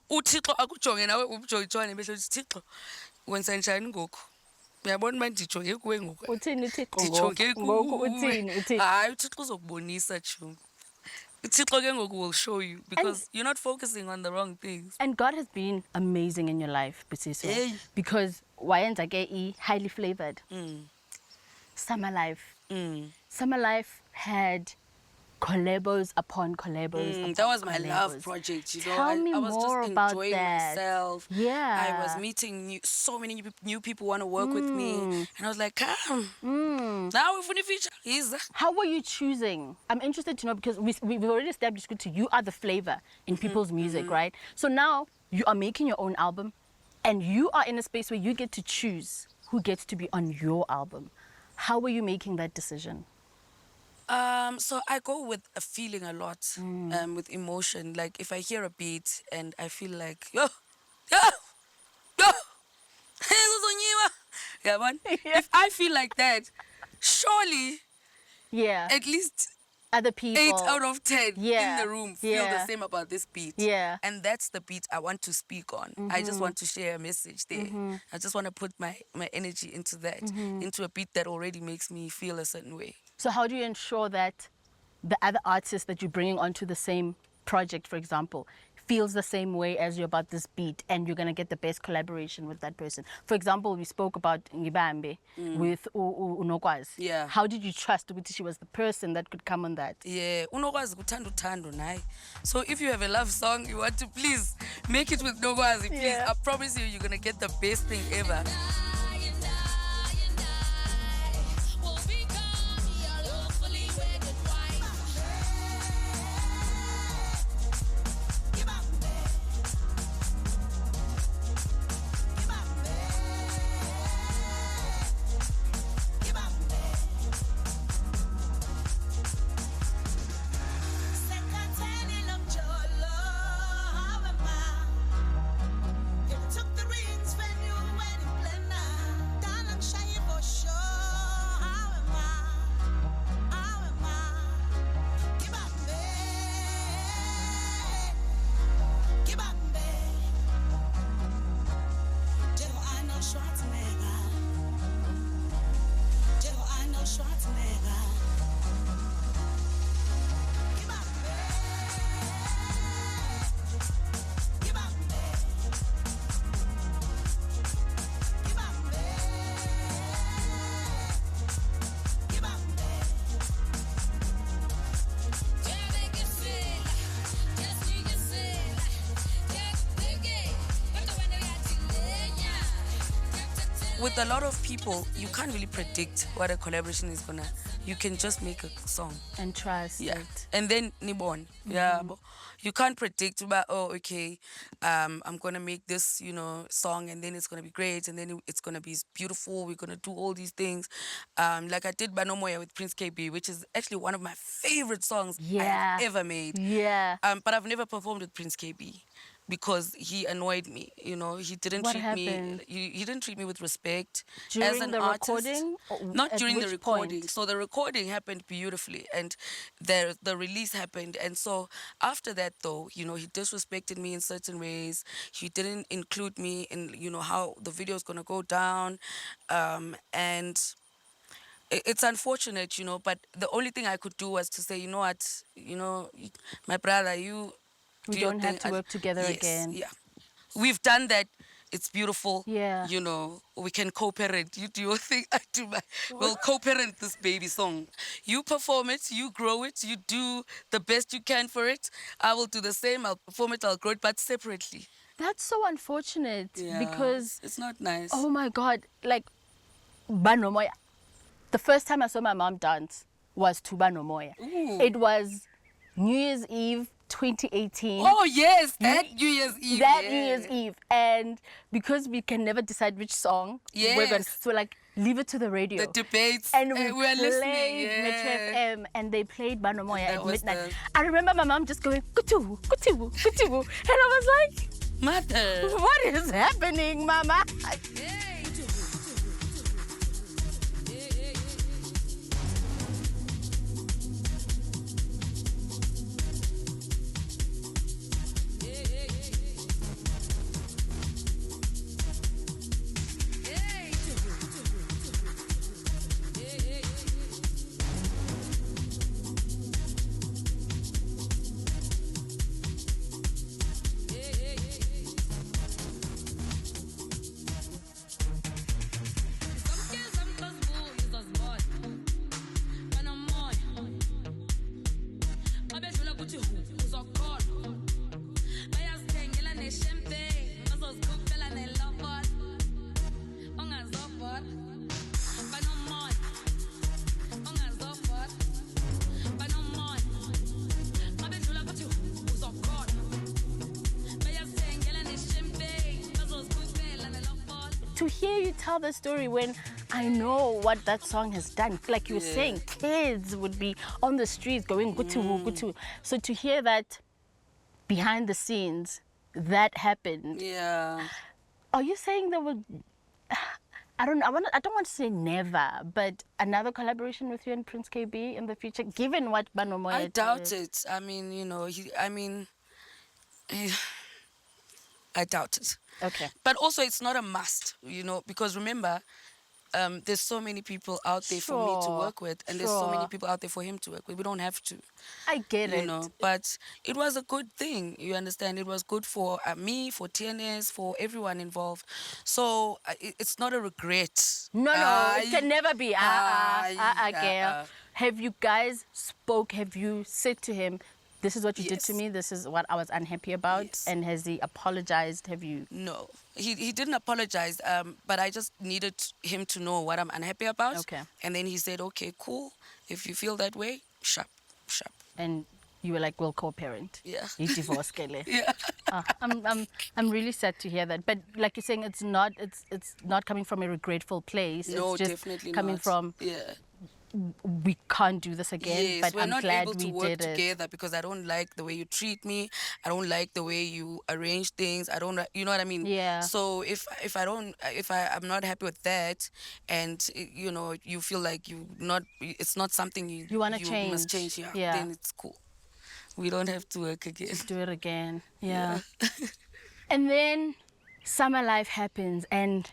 uthixo akujonge nawe umjongijongane emehlweni thixo wenza njani ngoku uyabona uba ndijonge kuwe ngoku uthini uThixo ndijonge ngoku uthini uthini? hayi uthixo uzokubonisa chu uthixo ke ngoku will show you because you're not focusing on the wrong things. And God has been amazing in your life, Busiswa. Hey. Because wayenza ke highly flavored. Summer Life. Summer Life had collabos upon collabos. Upon That was my collabos. love project, Tell me I was more just about enjoying that. myself. Yeah. I was meeting so many new people want to work with me. And I was like, come. Now we're the future. How were you choosing? I'm interested to know because we've already established to you are the flavor in people's music, right? So now you are making your own album and you are in a space where you get to choose who gets to be on your album. How were you making that decision? So I go with a feeling a lot, with emotion. Like if I hear a beat and I feel like, yo, yeah, man. If I feel like that, surely Yeah. at least Other people. 8 out of 10 Yeah. in the room feel Yeah. the same about this beat. Yeah. And that's the beat I want to speak on. I just want to share a message there. I just want to put my energy into that, into a beat that already makes me feel a certain way. So how do you ensure that the other artists that you're bringing onto the same project, for example, feels the same way as you about this beat and you're going to get the best collaboration with that person? For example, we spoke about Ngibambe with Unokwazi. Yeah. How did you trust that she was the person that could come on that? Yeah, unokwazi kuthanda uthando naye. So if you have a love song, you want to please make it with Nokwazi, please. Yeah. I promise you're going to get the best thing ever. With a lot of people, you can't really predict what a collaboration is gonna. You can just make a song. And trust Yeah. it. And then nibon. Yeah. But you can't predict about, oh, okay, I'm gonna make this, song and then it's gonna be great and then it's gonna be beautiful. We're gonna do all these things. Like I did Banomoya with Prince KB, which is actually one of my favorite songs I have ever made. Yeah. But I've never performed with Prince KB because he annoyed me. He didn't What treat happened? me. He didn't treat me with respect as During an the artist. recording? Not At during the which recording. point? So the recording happened beautifully, and the release happened. And so after that, though, he disrespected me in certain ways. He didn't include me in how the video is gonna go down, and it's unfortunate, but the only thing I could do was to say, you know what, my brother, you We do your don't have thing. to work together Yes, again. Yeah, we've done that. It's beautiful. Yeah. You know, we can co-parent. You do your thing, I do my. We'll co-parent this baby song. You perform it, you grow it, you do the best you can for it. I will do the same. I'll perform it, I'll grow it, but separately. That's so unfortunate Yeah, because, it's not nice. oh my God, like, Banomoya. The first time I saw my mom dance was to Banomoya. Ooh. It was New Year's Eve 2018. Oh yes, that New Year's Eve. That yeah. New Year's Eve. And because we can never decide which song we're going to, Yes. so like, leave it to the radio. The debates. And we we're played listening. Metro Yeah. FM and they played Banomoya That at was midnight. the- I remember my mom just going, kutu, kutu, kutu. And I was like, Mother. what is happening, mama? To hear you tell the story when I know what that song has done, like you were saying, kids would be on the streets going gutu gutu. So to hear that behind the scenes, that happened. Yeah. Are you saying there would? I don't want to say never, but another collaboration with you and Prince KB in the future, given what Banomoya I did? doubt it. I mean, I doubt it. Okay. But also, it's not a must, because remember, there's so many people out there for me to Sure, work with, and there's so many sure. people out there for him to work with. We don't have to, I get it. But it was a good thing, you understand? It was good for me, for TNS, for everyone involved. So it's not a regret. No, it can never be. Aye, Gail. Have you guys spoke? Have you said to him, this is what you did to Yes. me, this is what I was unhappy about? Yes. And has he apologized? Have you? No, he didn't apologize, but I just needed him to know what I'm unhappy about. Okay. And then he said, okay, cool. If you feel that way, sharp. And you were like, we'll co-parent. Yeah. You divorce, Kele. Yeah. I'm really sad to hear that. But like you're saying, it's not coming from a regretful place. No, it's just definitely coming not. from, Yeah. we can't do this again. Yes, but we're I'm not glad able to we work did it. together because I don't like the way you treat me. I don't like the way you arrange things. I don't, you know what I mean? Yeah. So if I'm not happy with that, and you feel like it's not something You wanna must change. change, Yeah. then it's cool. We don't have to work again. Do it again. Yeah. And then summer life happens, and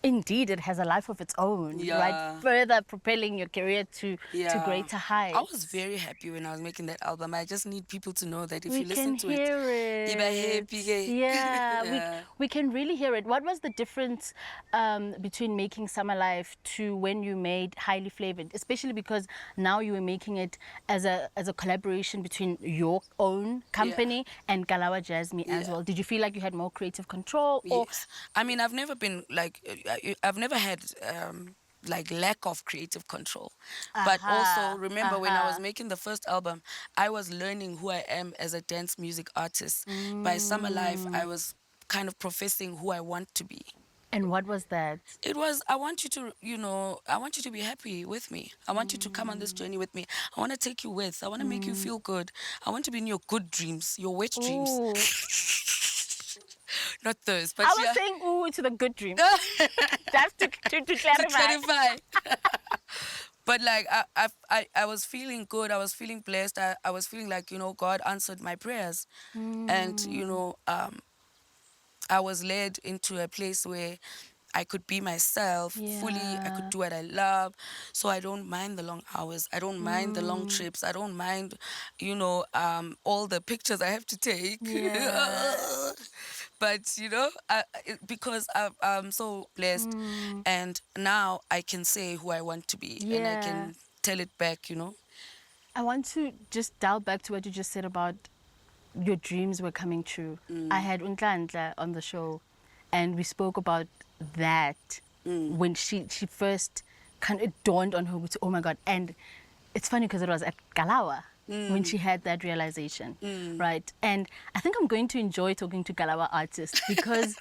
indeed it has a life of its own, Yeah. right? Further propelling your career to greater heights. I was very happy when I was making that album. I just need people to know that if We you listen can to hear it, it. you be happy. Yeah, Yeah. we can really hear it. What was the difference between making Summer Life to when you made Highly Flavored? Especially because now you were making it as a collaboration between your own company and Kalawa Jasmine as Yeah. well. Did you feel like you had more creative control? Or Yes. I mean, I've never been like, I've never had like lack of creative control. But also, remember when I was making the first album, I was learning who I am as a dance music artist. By Summer Life, I was kind of professing who I want to be. And what was that? It was, I want you to be happy with me. I want you to come on this journey with me. I want to take you with. I want to make you feel good. I want to be in your good dreams, your wet dreams. Ooh. Not those, but I yeah. was saying ooh to the good dream. Just to clarify. To clarify. But like I was feeling good. I was feeling blessed. I was feeling like God answered my prayers, and I was led into a place where I could be myself fully. I could do what I love. So I don't mind the long hours. I don't mind the long trips. I don't mind, all the pictures I have to take. Yeah. But because I'm so blessed, and now I can say who I want to be, and I Yeah. can tell it back. I want to just dial back to what you just said about your dreams were coming true. I had Untlandla on the show, and we spoke about that when she first kind of dawned on her, oh my God. And it's funny because it was at Galawa when she had that realization, right? And I think I'm going to enjoy talking to Galawa artists because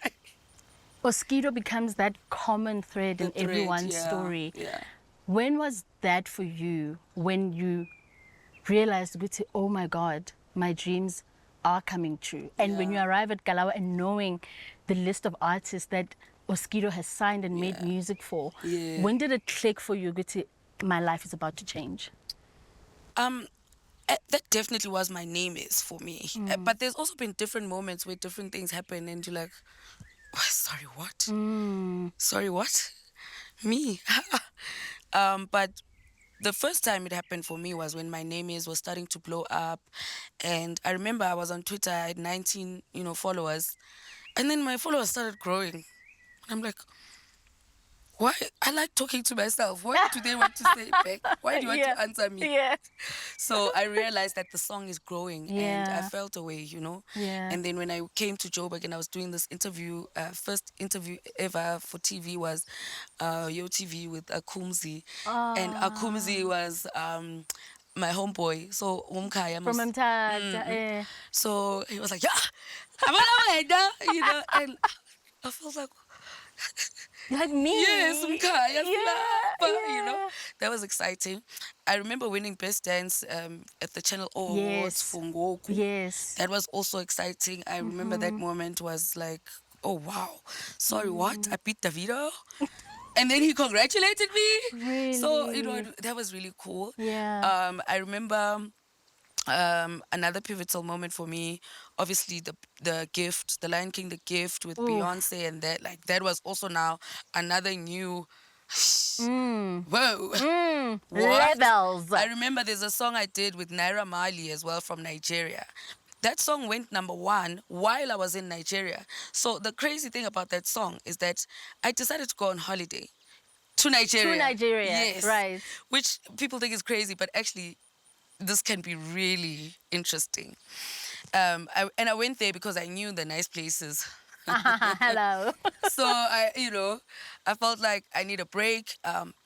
Oskido becomes that common thread in everyone's story. Yeah. When was that for you, when you realized, oh my God, my dreams are coming true? And when you arrive at Galawa and knowing the list of artists that Oskido has signed and made music for, when did it click for you, my life is about to change? That definitely was my name is for me. But there's also been different moments where different things happen and you're like, oh, sorry, what? Sorry, what? Me? But the first time it happened for me was when my name was starting to blow up. And I remember I was on Twitter, I had 19, followers. And then my followers started growing. I'm like, why? I like talking to myself. What do they want to say back? Why do you want to answer me? Yeah. So I realized that the song is growing and I felt a way, Yeah. And then when I came to Joburg and I was doing this interview, first interview ever for TV was Yo TV with Akumzi. And Akumzi was my homeboy. So Umkaya From Mtata. So he was like, yeah, I'm on and I felt like me. yes, Yeah. that was exciting. I remember winning Best Dance at the Channel O Awards for Ngoku. Yes. That was also exciting. I remember that moment was like, oh wow, sorry, what? I beat Davido? And then he congratulated me. Really? So, that was really cool. Yeah. I remember another pivotal moment for me, obviously the gift, the Lion King, the gift with Beyonce, and that was also now another new whoa. What? Levels. I remember there's a song I did with Naira Marley as well from Nigeria. That song went #1 while I was in Nigeria. So the crazy thing about that song is that I decided to go on holiday to Nigeria. To Nigeria, yes, right. Which people think is crazy, but actually this can be really interesting. I went there because I knew the nice places. Hello. So I felt like I need a break.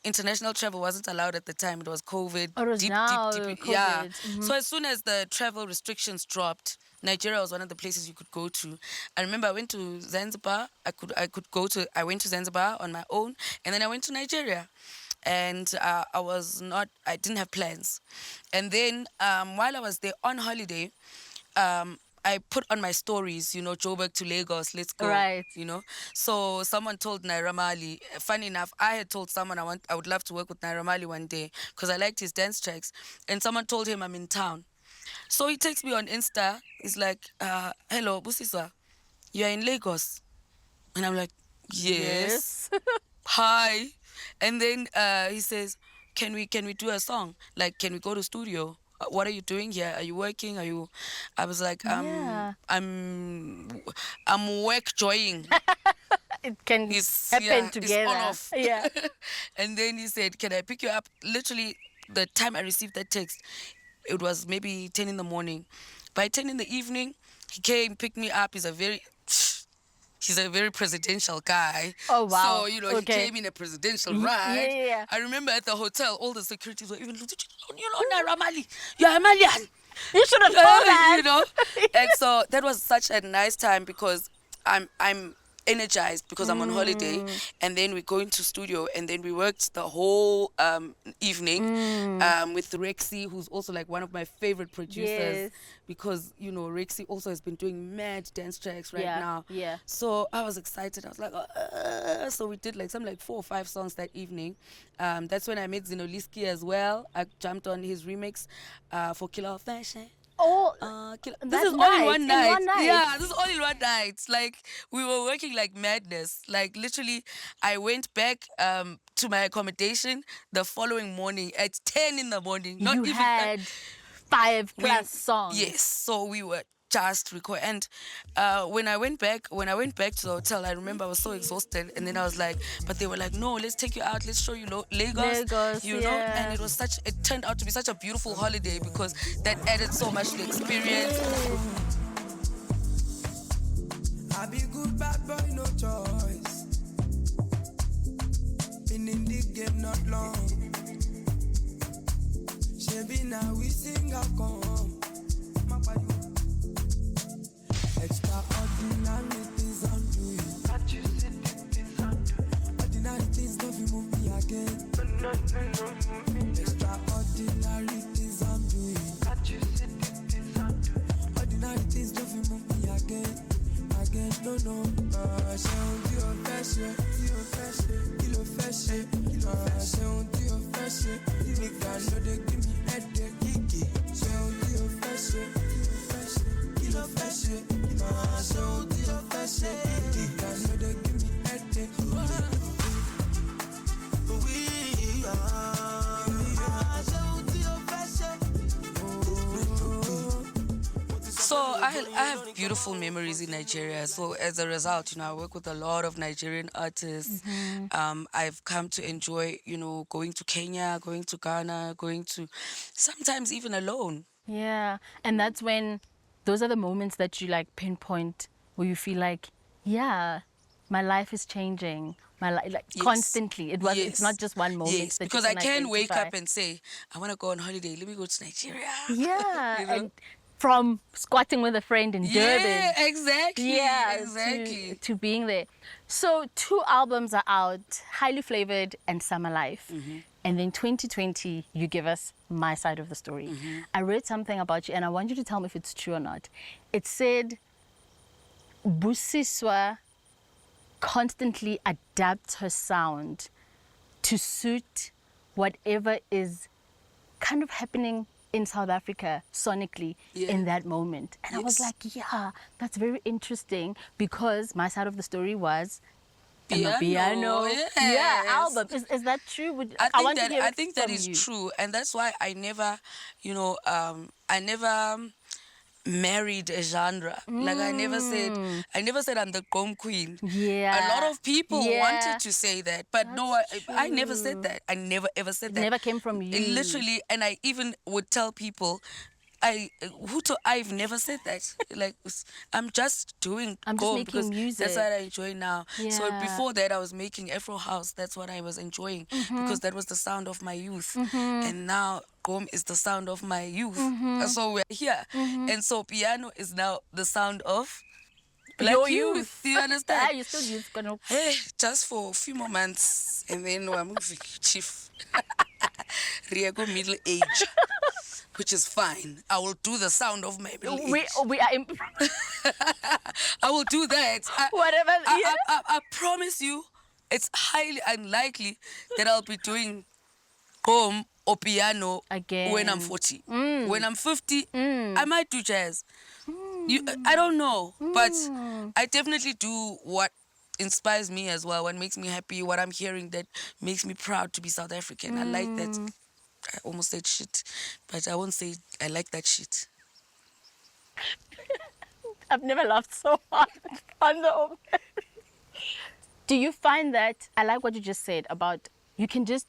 International travel wasn't allowed at the time. It was COVID. Oh, it was now Yeah. COVID. So as soon as the travel restrictions dropped, Nigeria was one of the places you could go to. I remember I went to Zanzibar. I went to Zanzibar on my own, and then I went to Nigeria. And I didn't have plans. And then while I was there on holiday, I put on my stories, Joburg to Lagos, let's go. Right. So someone told Naira Marley, funny enough, I had told someone I would love to work with Naira Marley one day because I liked his dance tracks. And someone told him I'm in town. So he texts me on Insta. He's like, hello, Busiswa, you're in Lagos. And I'm like, yes. Hi. And then he says, can we do a song? Like, can we go to studio? What are you doing here? Are you working? I was like, I'm work joying. It can happen together. It's on off. Yeah. And then he said, can I pick you up? Literally, the time I received that text, it was maybe 10 in the morning. By 10 in the evening, he came, picked me up. He's a very presidential guy. Oh, wow. So, he came in a presidential ride. Yeah. I remember at the hotel, all the securities were even, Naira Marley, you're a Malian. You should have known that. And so that was such a nice time because I'm energized because I'm on holiday, and then we go into studio, and then we worked the whole evening with Rexy, who's also like one of my favorite producers, because Rexy also has been doing mad dance tracks right now. Yeah. So I was excited. I was like, so we did some 4 or 5 songs that evening. That's when I met Zinoliski as well. I jumped on his remix for Killer of Fashion. Oh, this is all in one night. Yeah, this is all in one night. Like, we were working like madness. Like, literally, I went back to my accommodation the following morning at 10 in the morning. You had 5+ songs. Yes, so we were just record. And when I went back to the hotel, I remember I was so exhausted, and then I was like, but they were like, no, let's take you out, let's show you Lagos, you know. yeah. And it turned out to be such a beautiful holiday because that added so much to the experience. I be good bad boy, no choice. Been in the game not long. Shabby now we sing a come. Extraordinary things I'm doing. But you said things I'm doing. Ordinary things don't move me again. Extraordinary things I'm doing. But you said things I'm doing. Ordinary things don't move me again. No, ṣe ohun tí o fẹ́ ṣe, kí ló fẹ́ ṣe, ṣe ohun tí o fẹ́ ṣe, nìkan ló dé kí mi ẹ̀dẹ̀ kíkì, ṣe ohun tí o fẹ́ ṣe, kí ló fẹ́ ṣe, ṣe ohun tí o fẹ́ ṣe, nìkan ló dé kí mi ẹ̀dẹ̀ kíkì. So I have beautiful memories in Nigeria. So as a result, I work with a lot of Nigerian artists. I've come to enjoy, going to Kenya, going to Ghana, going to sometimes even alone. Yeah, and that's when those are the moments that you like pinpoint where you feel like, yeah, my life is changing. My life, like Yes. constantly. It's not just one moment. Yes, that you because I can can wake identify. up and say, I want to go on holiday. Let me go to Nigeria. Yeah, You know? and from squatting with a friend in Durban. Yeah, exactly. Yeah, exactly. to being there. So 2 albums are out, Highly Flavored and Summer Life. And then 2020, you give us My Side of the Story. I read something about you, and I want you to tell me if it's true or not. It said, Busiswa constantly adapts her sound to suit whatever is kind of happening in South Africa sonically in that moment. And I was like, yeah, that's very interesting because My Side of the Story was piano. Yes. Yeah, album. Is that true? I want to hear I think that from is you. true, and that's why I never, I never married a genre. Like I never said I'm the Gqom queen. Yeah. A lot of people Yeah. wanted to say that, but no, I never said true. that. I never ever said It that. never came from you. It literally, and I even would tell people, I've never said that. Like I'm just doing I'm just Gqom making because music. that's what I enjoy now. So Yeah. before that, I was making Afro house. That's what I was enjoying because that was the sound of my youth. And now Gqom is the sound of my youth. So we're here, and so piano is now the sound of black Your youth. Do you understand? You still use gonna Hey, just for a few more months, and then we're moving chief. Riego middle age, which is fine. I will do the sound of my middle age. we are I will do that. whatever. Yeah. I promise you, it's highly unlikely that I'll be doing Gqom or piano Again. when I'm 40. When I'm 50, I might do jazz. I don't know, but I definitely do what inspires me as well, what makes me happy, what I'm hearing that makes me proud to be South African. I like that. I almost said shit, but I won't say I like that shit. I've never laughed so hard on the open. Do you find that, I like what you just said about you can just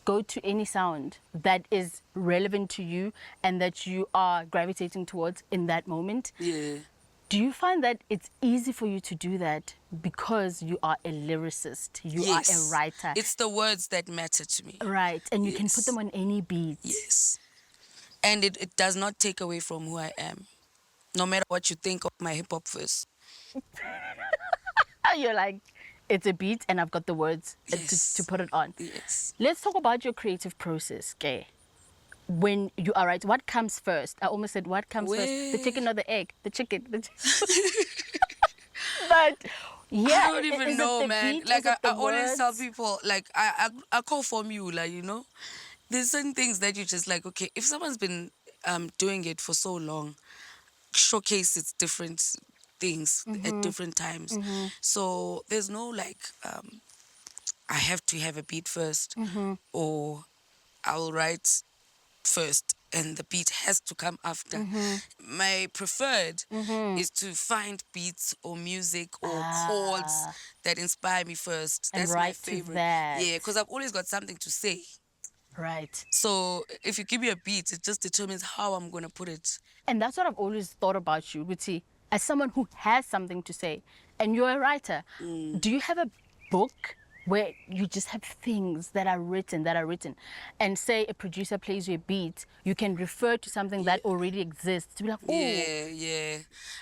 go to any sound that is relevant to you and that you are gravitating towards in that moment? Yeah. Do you find that it's easy for you to do that because you are a lyricist, you are a writer? It's the words that matter to me. Right, and you can Yes. put them on any beat. Yes. And it does not take away from who I am, no matter what you think of my hip hop verse. You're like, it's a beat and I've got the words Yes. to put it on. Yes. Let's talk about your creative process, okay? When you are right, what comes first? I almost said what comes first, the chicken or the egg? The chicken. But yeah, I don't even is it know, the man. beat? Like Is it I the always tell words? people, like I call formula, There's certain things that you just like, okay, if someone's been doing it for so long, showcase its different things at different times. So there's no like I have to have a beat first or I will write first and the beat has to come after. Mm-hmm. My preferred is to find beats or music or chords that inspire me first. And That's my write to favorite. that. Yeah, because I've always got something to say. Right. So if you give me a beat, it just determines how I'm going to put it. And that's what I've always thought about you, Guti, as someone who has something to say, and you're a writer. Do you have a book where you just have things that are written, and say a producer plays you a beat, you can refer to something that already exists to be like, oh, Yeah.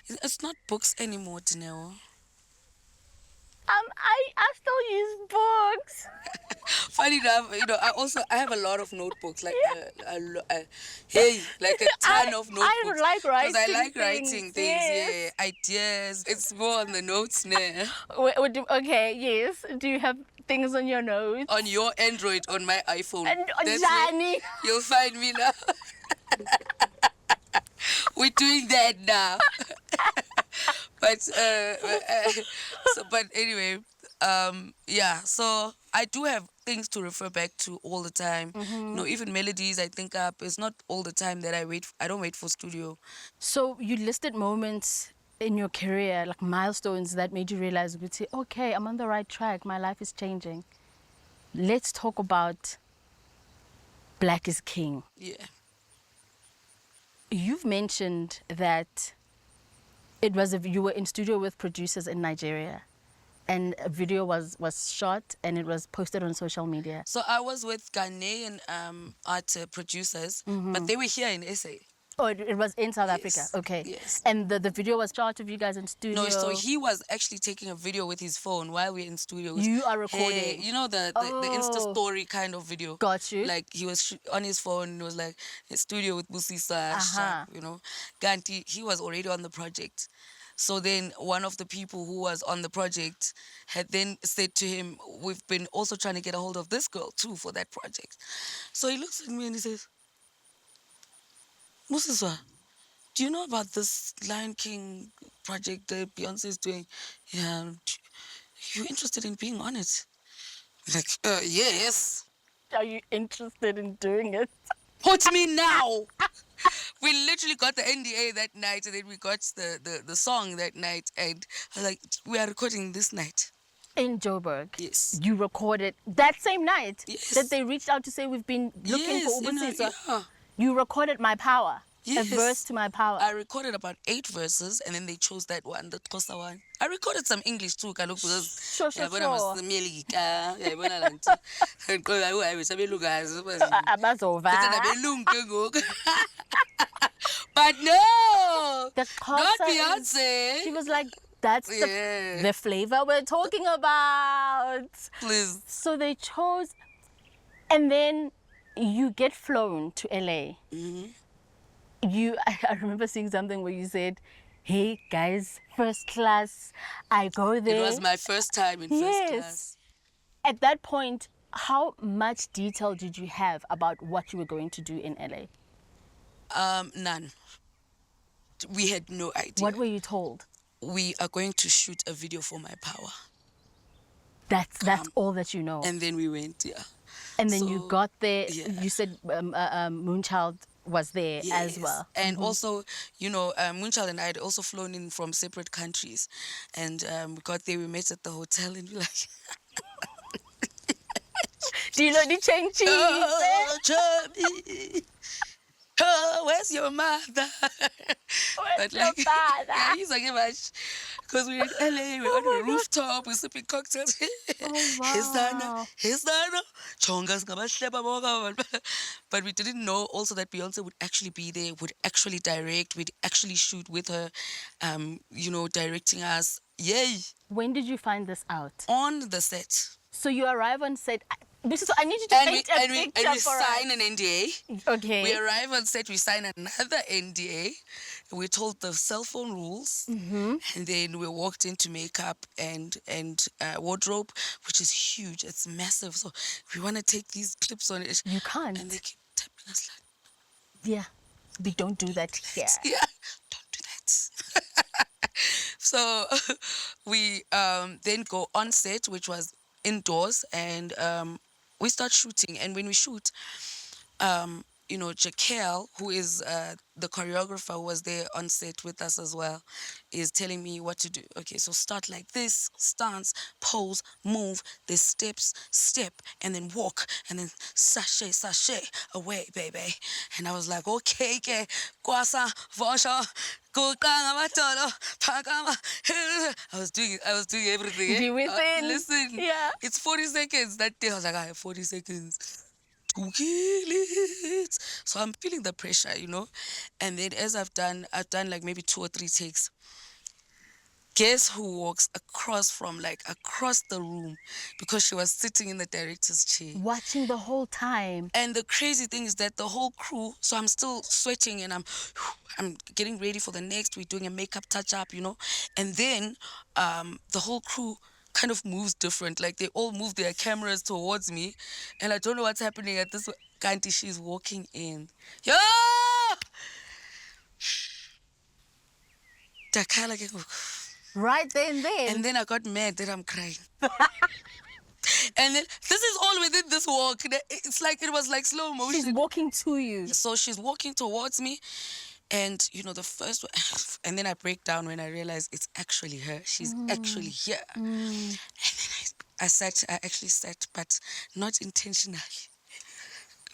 It's not books anymore, Dineo. I still use books. Funny enough, I have a lot of notebooks, like like a ton of notebooks. I like writing. Because I like writing things, yes. yeah, ideas. It's more on the notes now. Okay, yes. Do you have things on your notes? On your Android, on my iPhone. And That's Johnny. where you'll find me now. We're doing that now. But anyway, yeah. So I do have things to refer back to all the time. Even melodies I think up. It's not all the time that I don't wait for studio. So you listed moments in your career, like milestones that made you realize, okay, I'm on the right track. My life is changing. Let's talk about Black is King. Yeah. You've mentioned that you were in studio with producers in Nigeria, and a video was shot and it was posted on social media. So I was with Ghanaian art producers, but they were here in SA. Oh, it was in South Africa. Okay. Yes. And the video was shot of you guys in studio. No, so he was actually taking a video with his phone while we were in studio. You are recording. Hey, the Insta story kind of video. Got you. Like he was on his phone. It was like a studio with Busiswa Gqulu, Ganti, he was already on the project. So then one of the people who was on the project had then said to him, we've been also trying to get a hold of this girl too for that project. So he looks at me and he says, Busiswa, do you know about this Lion King project that Beyonce is doing? Yeah, you interested in being on it? Like, yes. Are you interested in doing it? Put me now. We literally got the NDA that night, and then we got the song that night, and I was like, we are recording this night. In Joburg? Yes. You recorded that same night? Yes. That they reached out to say we've been looking for Busiswa? Yeah. You recorded My Power? Yes. A verse to My Power? I recorded about 8 verses, and then they chose that one, the Xhosa one. I recorded some English too, because Sure. But no, The not Xhosa Beyonce. She was like, that's the flavor we're talking about. Please. So they chose, and then you get flown to LA. I remember seeing something where you said, hey guys, first class, I go there. It was my first time in first class. At that point, how much detail did you have about what you were going to do in LA? None. We had no idea. What were you told? We are going to shoot a video for My Power. That's all that you know. And then we went, yeah. And then you got there. Yeah. You said Moonchild was there as well. And also, Moonchild and I had also flown in from separate countries. And we got there, we met at the hotel, and we're like... Do you know the Cheng Chi? Oh, Chubby. Oh, where's your mother? Where's your father? Yeah, he's like, because we're in LA, we're on a rooftop, we're sipping cocktails. Wow. But we didn't know also that Beyonce would actually be there, would actually direct, we'd actually shoot with her, directing us. Yay! When did you find this out? On the set. So you arrive on set. I need you to paint a picture and we for sign us. an NDA. Okay. We arrive on set, we sign another NDA. We're told the cell phone rules. And then we walked into makeup and wardrobe, which is huge. It's massive. So we want to take these clips on it. You can't. And they keep tapping us like, Yeah. We don't do that here. yeah, don't do that. So we then go on set, which was indoors, and we start shooting. And when we shoot, Jaquel, who is the choreographer who was there on set with us as well, is telling me what to do. Okay, so start like this, stance, pose, move, there's steps, step, and then walk, and then sashay, sashay, away, baby. And I was like, okay, kwasa, vosha, kukanga matolo, pakama. I was doing everything. You within. Listen, Yeah. it's 40 seconds. That day I was like, I have 40 seconds to kill it. So I'm feeling the pressure, And then as I've done like maybe 2 or 3 takes. Guess who walks across the room, because she was sitting in the director's chair. Watching the whole time. And the crazy thing is that the whole crew, so I'm still sweating and I'm getting ready for the next. We're doing a makeup touch up, And then the whole crew kind of moves different. Like they all move their cameras towards me, and I don't know what's happening at this. Kanti, she's walking in. Yo! Dakala ke ngoku. Right then. And then I got mad that I'm crying. And then this is all within this walk. It's like it was like slow motion. She's walking to you. So she's walking towards me, and the first one, and then I break down when I realize it's actually her. She's actually here. And then I actually sat, but not intentionally.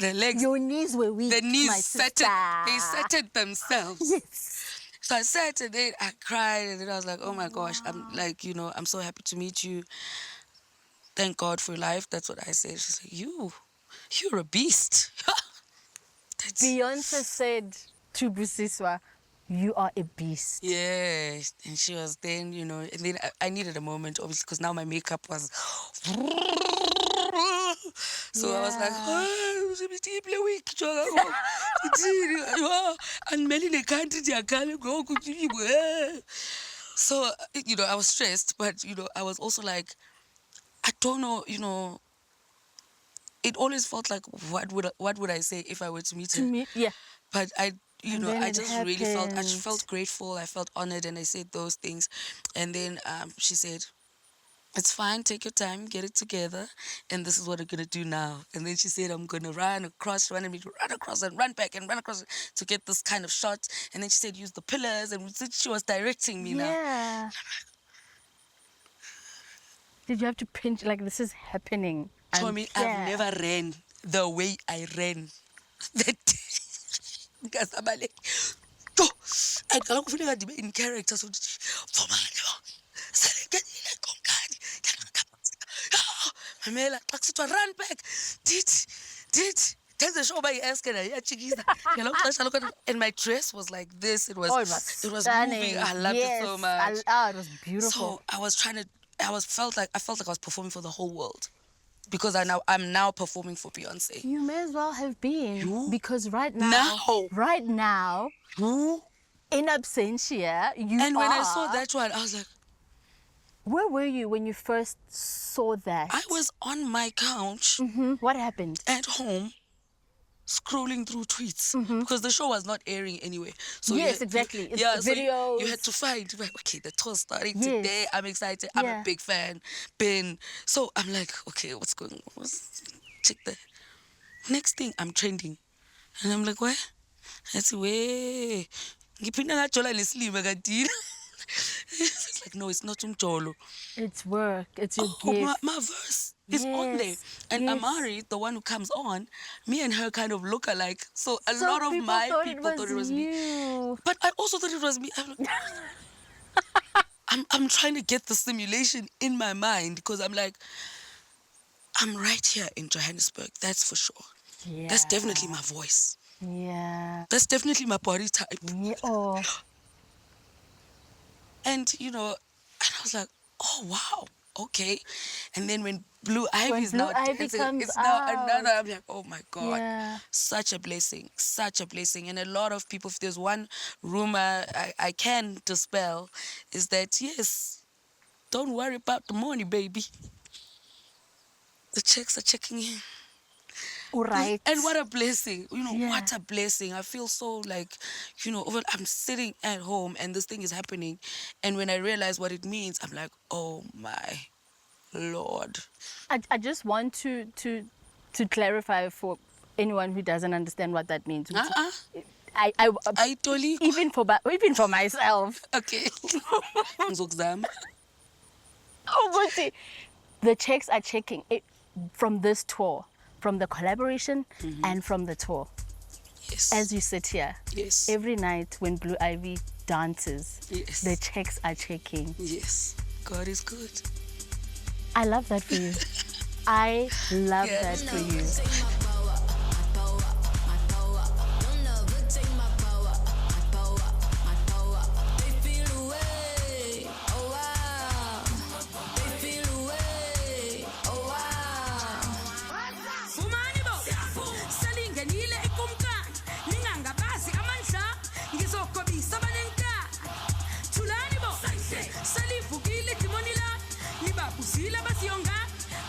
The legs, Your knees were weak. the knees my settled. sister. They settled themselves. Yes. So I sat and then I cried, and then I was like, oh my gosh, I'm like, I'm so happy to meet you. Thank God for your life. That's what I said. She's like, you're a beast. Beyonce said to Busiswa, you are a beast. Yeah, and she was then, and then I needed a moment, obviously, because now my makeup was. So I was like, so, I was stressed, but, I was also like, I don't know, it always felt like, what would I say if I were to meet her? Yeah. But I then just it really happened. felt grateful. I felt honored, and I said those things. And then she said, it's fine, take your time, get it together, and this is what we're gonna do now. And then she said, I'm gonna run across, and run back and run across to get this kind of shot. And then she said, use the pillars, and she was directing me now. Yeah. Did you have to pinch, like, this is happening? Tommy, I've never ran the way I ran that day. Because I'm like, I can't feel in character. So, run back. Tell the show by asking and my dress was like this. It was moving. I loved it so much. It was beautiful. So I felt like I was performing for the whole world. Because I'm now performing for Beyoncé. You may as well have been. You? Because right now, You? in absentia, you And when are. I saw that one, I was like, Where were you when you first saw that? I was on my couch What happened? at home, scrolling through tweets, because the show was not airing anyway. So Yes, exactly. It's So videos. you had to find, okay, the tour's starting Yes. today. I'm excited. I'm Yeah. a big fan. Ben. So I'm like, okay, what's going on? Check that. Next thing, I'm trending. And I'm like, what? That's way. It's like, no, it's not umjolo. It's work. It's your Oh, gift. my verse is on there. Yes, And yes. Amari, the one who comes on, me and her kind of look alike. So a So lot of people my thought people thought it was me. you. But I also thought it was me. I'm trying to get the simulation in my mind, because I'm like, I'm right here in Johannesburg, that's for sure. Yeah. That's definitely my voice. Yeah. That's definitely my body type. Yeah. Oh. And, and I was like, oh, wow, okay. And then when Blue Ivy's Blue now Ivy dancing, comes it's now another, out. I'm like, oh my God. Yeah. Such a blessing. And a lot of people, if there's one rumor I can dispel, is that, yes, don't worry about the money, baby. The checks are checking in. All right. And what a blessing. Yeah. What a blessing. I feel so like, I'm sitting at home and this thing is happening. And when I realize what it means, I'm like, oh my Lord. I just want to clarify for anyone who doesn't understand what that means. I totally. Even for myself. Okay. Ngizokuzama. Oh, but the checks are checking it from this tour, from the collaboration and from the tour. Yes. As you sit here, Yes. every night when Blue Ivy dances, Yes. the checks are checking. Yes. God is good. I love that for you. I love Yeah. that for you.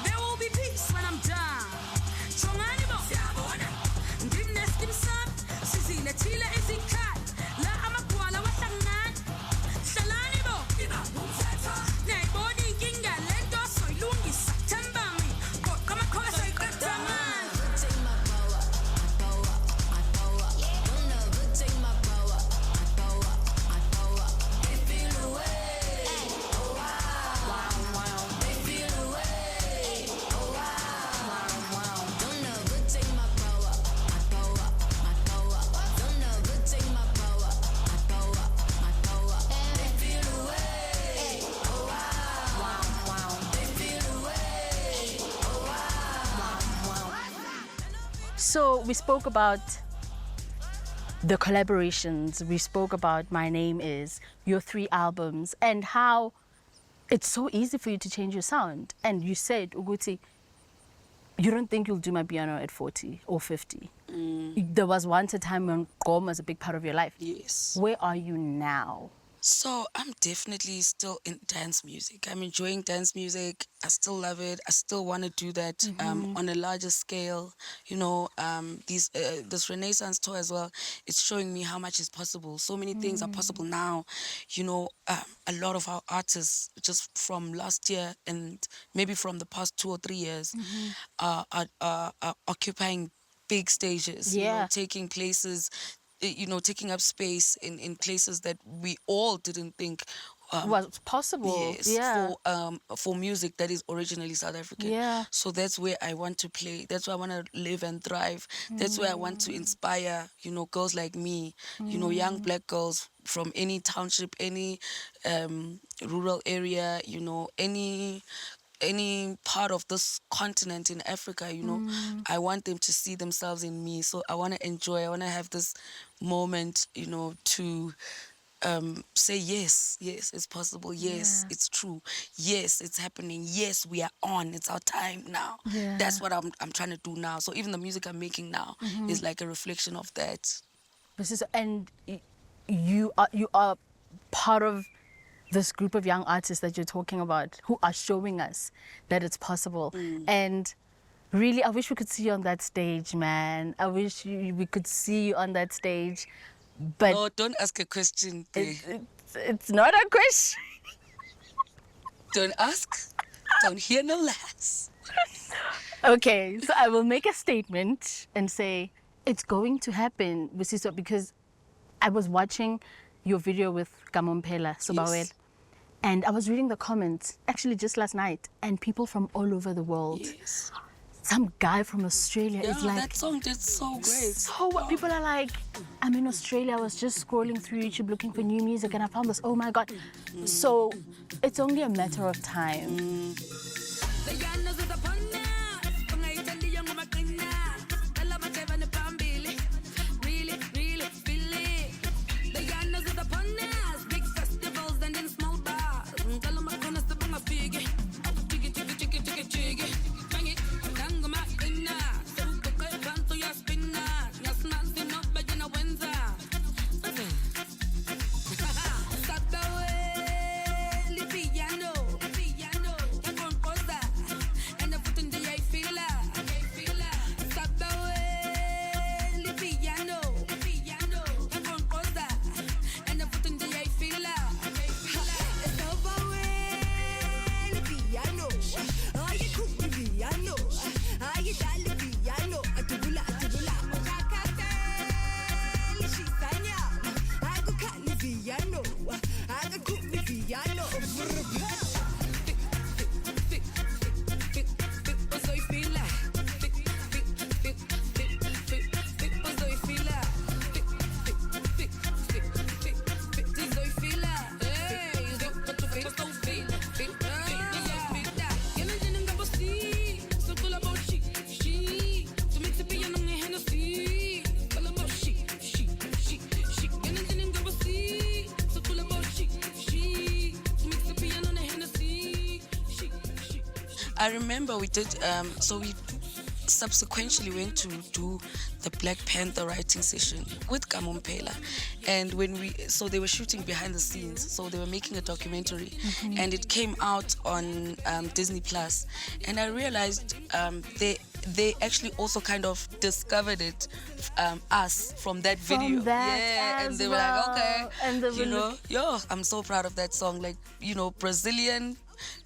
There will be peace when I'm done. So we spoke about the collaborations. We spoke about My Name Is, your 3 albums, and how it's so easy for you to change your sound. And you said, Uguti, you don't think you'll do my piano at 40 or 50. There was once a time when Gqom was a big part of your life. Yes. Where are you now? So I'm definitely still in dance music. I'm enjoying dance music. I still love it. I still want to do that on a larger scale. You know, this Renaissance tour as well, it's showing me how much is possible. So many things are possible now. You know, a lot of our artists just from last year and maybe from the past 2 or 3 years are occupying big stages, you know, taking places, you know, taking up space in places that we all didn't think Was possible. yes, for music that is originally South African. Yeah. So that's where I want to play. That's where I want to live and thrive. That's where I want to inspire, you know, girls like me, you know, young black girls from any township, any rural area, you know, any part of this continent in Africa, you know, I want them to see themselves in me. So I want to enjoy, I want to have this moment, you know, to say, yes, it's possible. Yes, it's true. Yes, it's happening. Yes, we are on. It's our time now. Yeah. That's what I'm trying to do now. So even the music I'm making now is like a reflection of that. And you are part of this group of young artists that you're talking about who are showing us that it's possible. And really, I wish we could see you on that stage, man. I wish we could see you on that stage. But No, don't ask a question. it's not a question. Don't ask. Don't hear no less. Okay, so I will make a statement and say it's going to happen, Busiswa, because I was watching your video with Kamompela Sobawel, Yes. and I was reading the comments actually just last night, and people from all over the world. Yes. Some guy from Australia Yeah, is like, that song did so great. so what? People are like, I'm in Australia, I was just scrolling through YouTube looking for new music and I found this, oh my God. So it's only a matter of time. I remember we did, so we subsequently went to do the Black Panther writing session with Kamompela. And so they were shooting behind the scenes. So they were making a documentary and it came out on Disney Plus. And I realized they actually also kind of discovered it, us from that video. that yeah, as and they were well. like, okay, And they you were know, yo, I'm so proud of that song. Like, Brazilian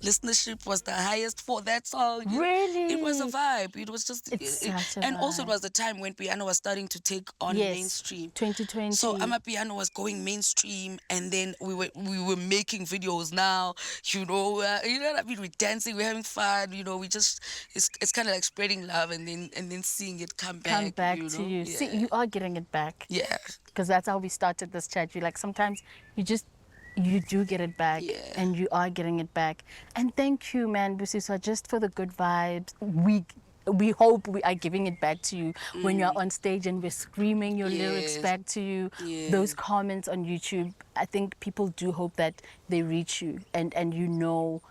listenership was the highest for that song. Really? It was a vibe. It was just, It's such a and also it vibe. was the time when piano was starting to take on Yes, mainstream. 2020. So Amapiano was going mainstream, and then we were making videos now. You know what I mean? We're dancing, we're having fun. We just it's kind of like spreading love, and then seeing it come back. to you. Yeah. See, you are getting it back. Yeah. Because that's how we started this chat. You like sometimes you do get it back, Yeah. and you are getting it back. And thank you, man, Busiswa, just for the good vibes. We hope we are giving it back to you when you're on stage and we're screaming your lyrics Yes. back to you. Yeah. Those comments on YouTube, I think people do hope that they reach you and you know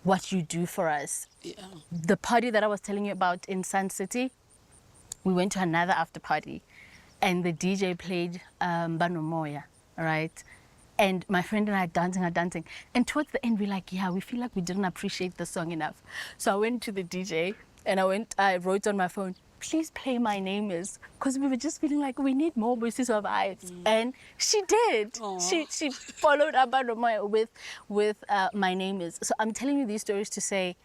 what you do for us. Yeah. The party that I was telling you about in Sun City, we went to another after party and the DJ played Bano Moya, right? And my friend and I are dancing. And towards the end, we're like, yeah, we feel like we didn't appreciate the song enough. So I went to the DJ and I wrote on my phone, please play My Name Is, because we were just feeling like we need more Busiswa vibes. And she did. She followed up Bano Moya with My Name Is. So I'm telling you these stories to say,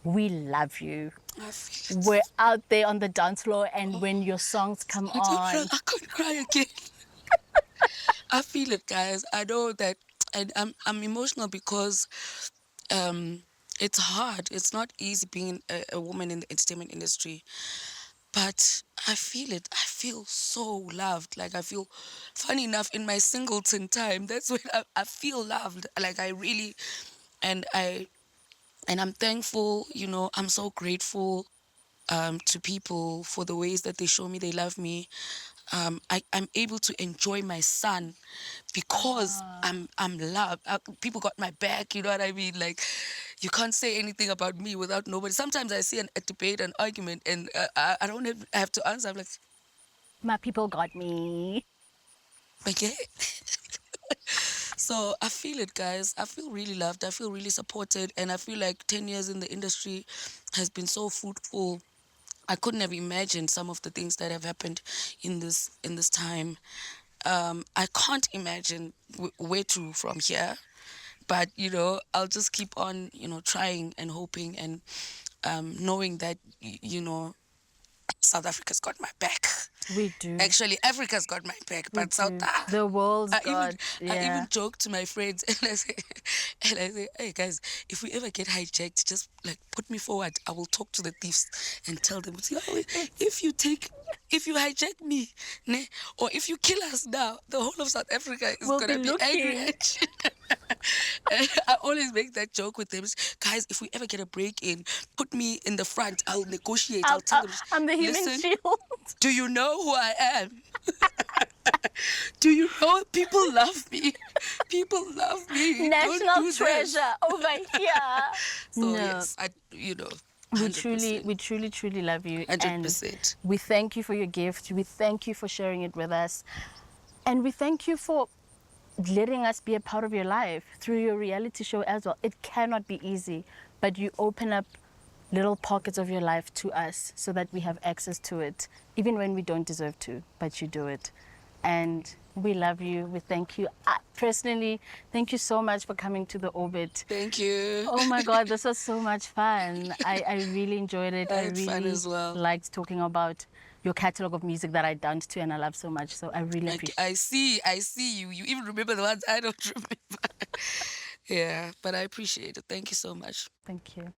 we love you. I feel it. We're out there on the dance floor, and when your songs come on, I could cry again. I feel it, guys. I know that, and I'm emotional because it's hard. It's not easy being a woman in the entertainment industry. But I feel it. I feel so loved. Like, I feel, funny enough, in my singleton time, that's when I feel loved. Like, I really, and I'm thankful, I'm so grateful to people for the ways that they show me they love me. I'm able to enjoy my son because I'm loved. People got my back, you know what I mean? Like, you can't say anything about me without nobody. Sometimes I see a debate, an argument, and I don't have to answer. I'm like, my people got me. okay. So I feel it, guys. I feel really loved. I feel really supported. And I feel like 10 years in the industry has been so fruitful. I couldn't have imagined some of the things that have happened in this time. I can't imagine where to from here. But, I'll just keep on, trying and hoping and knowing that, South Africa's got my back. We do. Actually, Africa's got my back, but South Africa. The world's I got. even joke to my friends and I say, hey guys, if we ever get hijacked, just like put me forward. I will talk to the thieves and tell them, if you hijack me, ne, or if you kill us now, the whole of South Africa is We'll gonna be be looking. angry at you. And I always make that joke with them. Guys, if we ever get a break in, put me in the front. I'll negotiate. I'll tell them. I'm the human "Listen, shield. do you know who I am? Do you know people love me? People love me. Don't National do that." treasure over here. So No. yes, We 100%. truly love you. 100%. And we thank you for your gift. We thank you for sharing it with us. And we thank you for letting us be a part of your life through your reality show as well. It cannot be easy, but you open up little pockets of your life to us so that we have access to it, even when we don't deserve to, but you do it. And we love you. We thank you. Personally, thank you so much for coming to the Orbit. Thank you. Oh my God, this was so much fun. I really enjoyed it. I I had really fun as well. liked talking about your catalog of music that I danced to and I love so much. So I really appreciate it. I see you. You even remember the ones I don't remember. Yeah, but I appreciate it. Thank you so much. Thank you.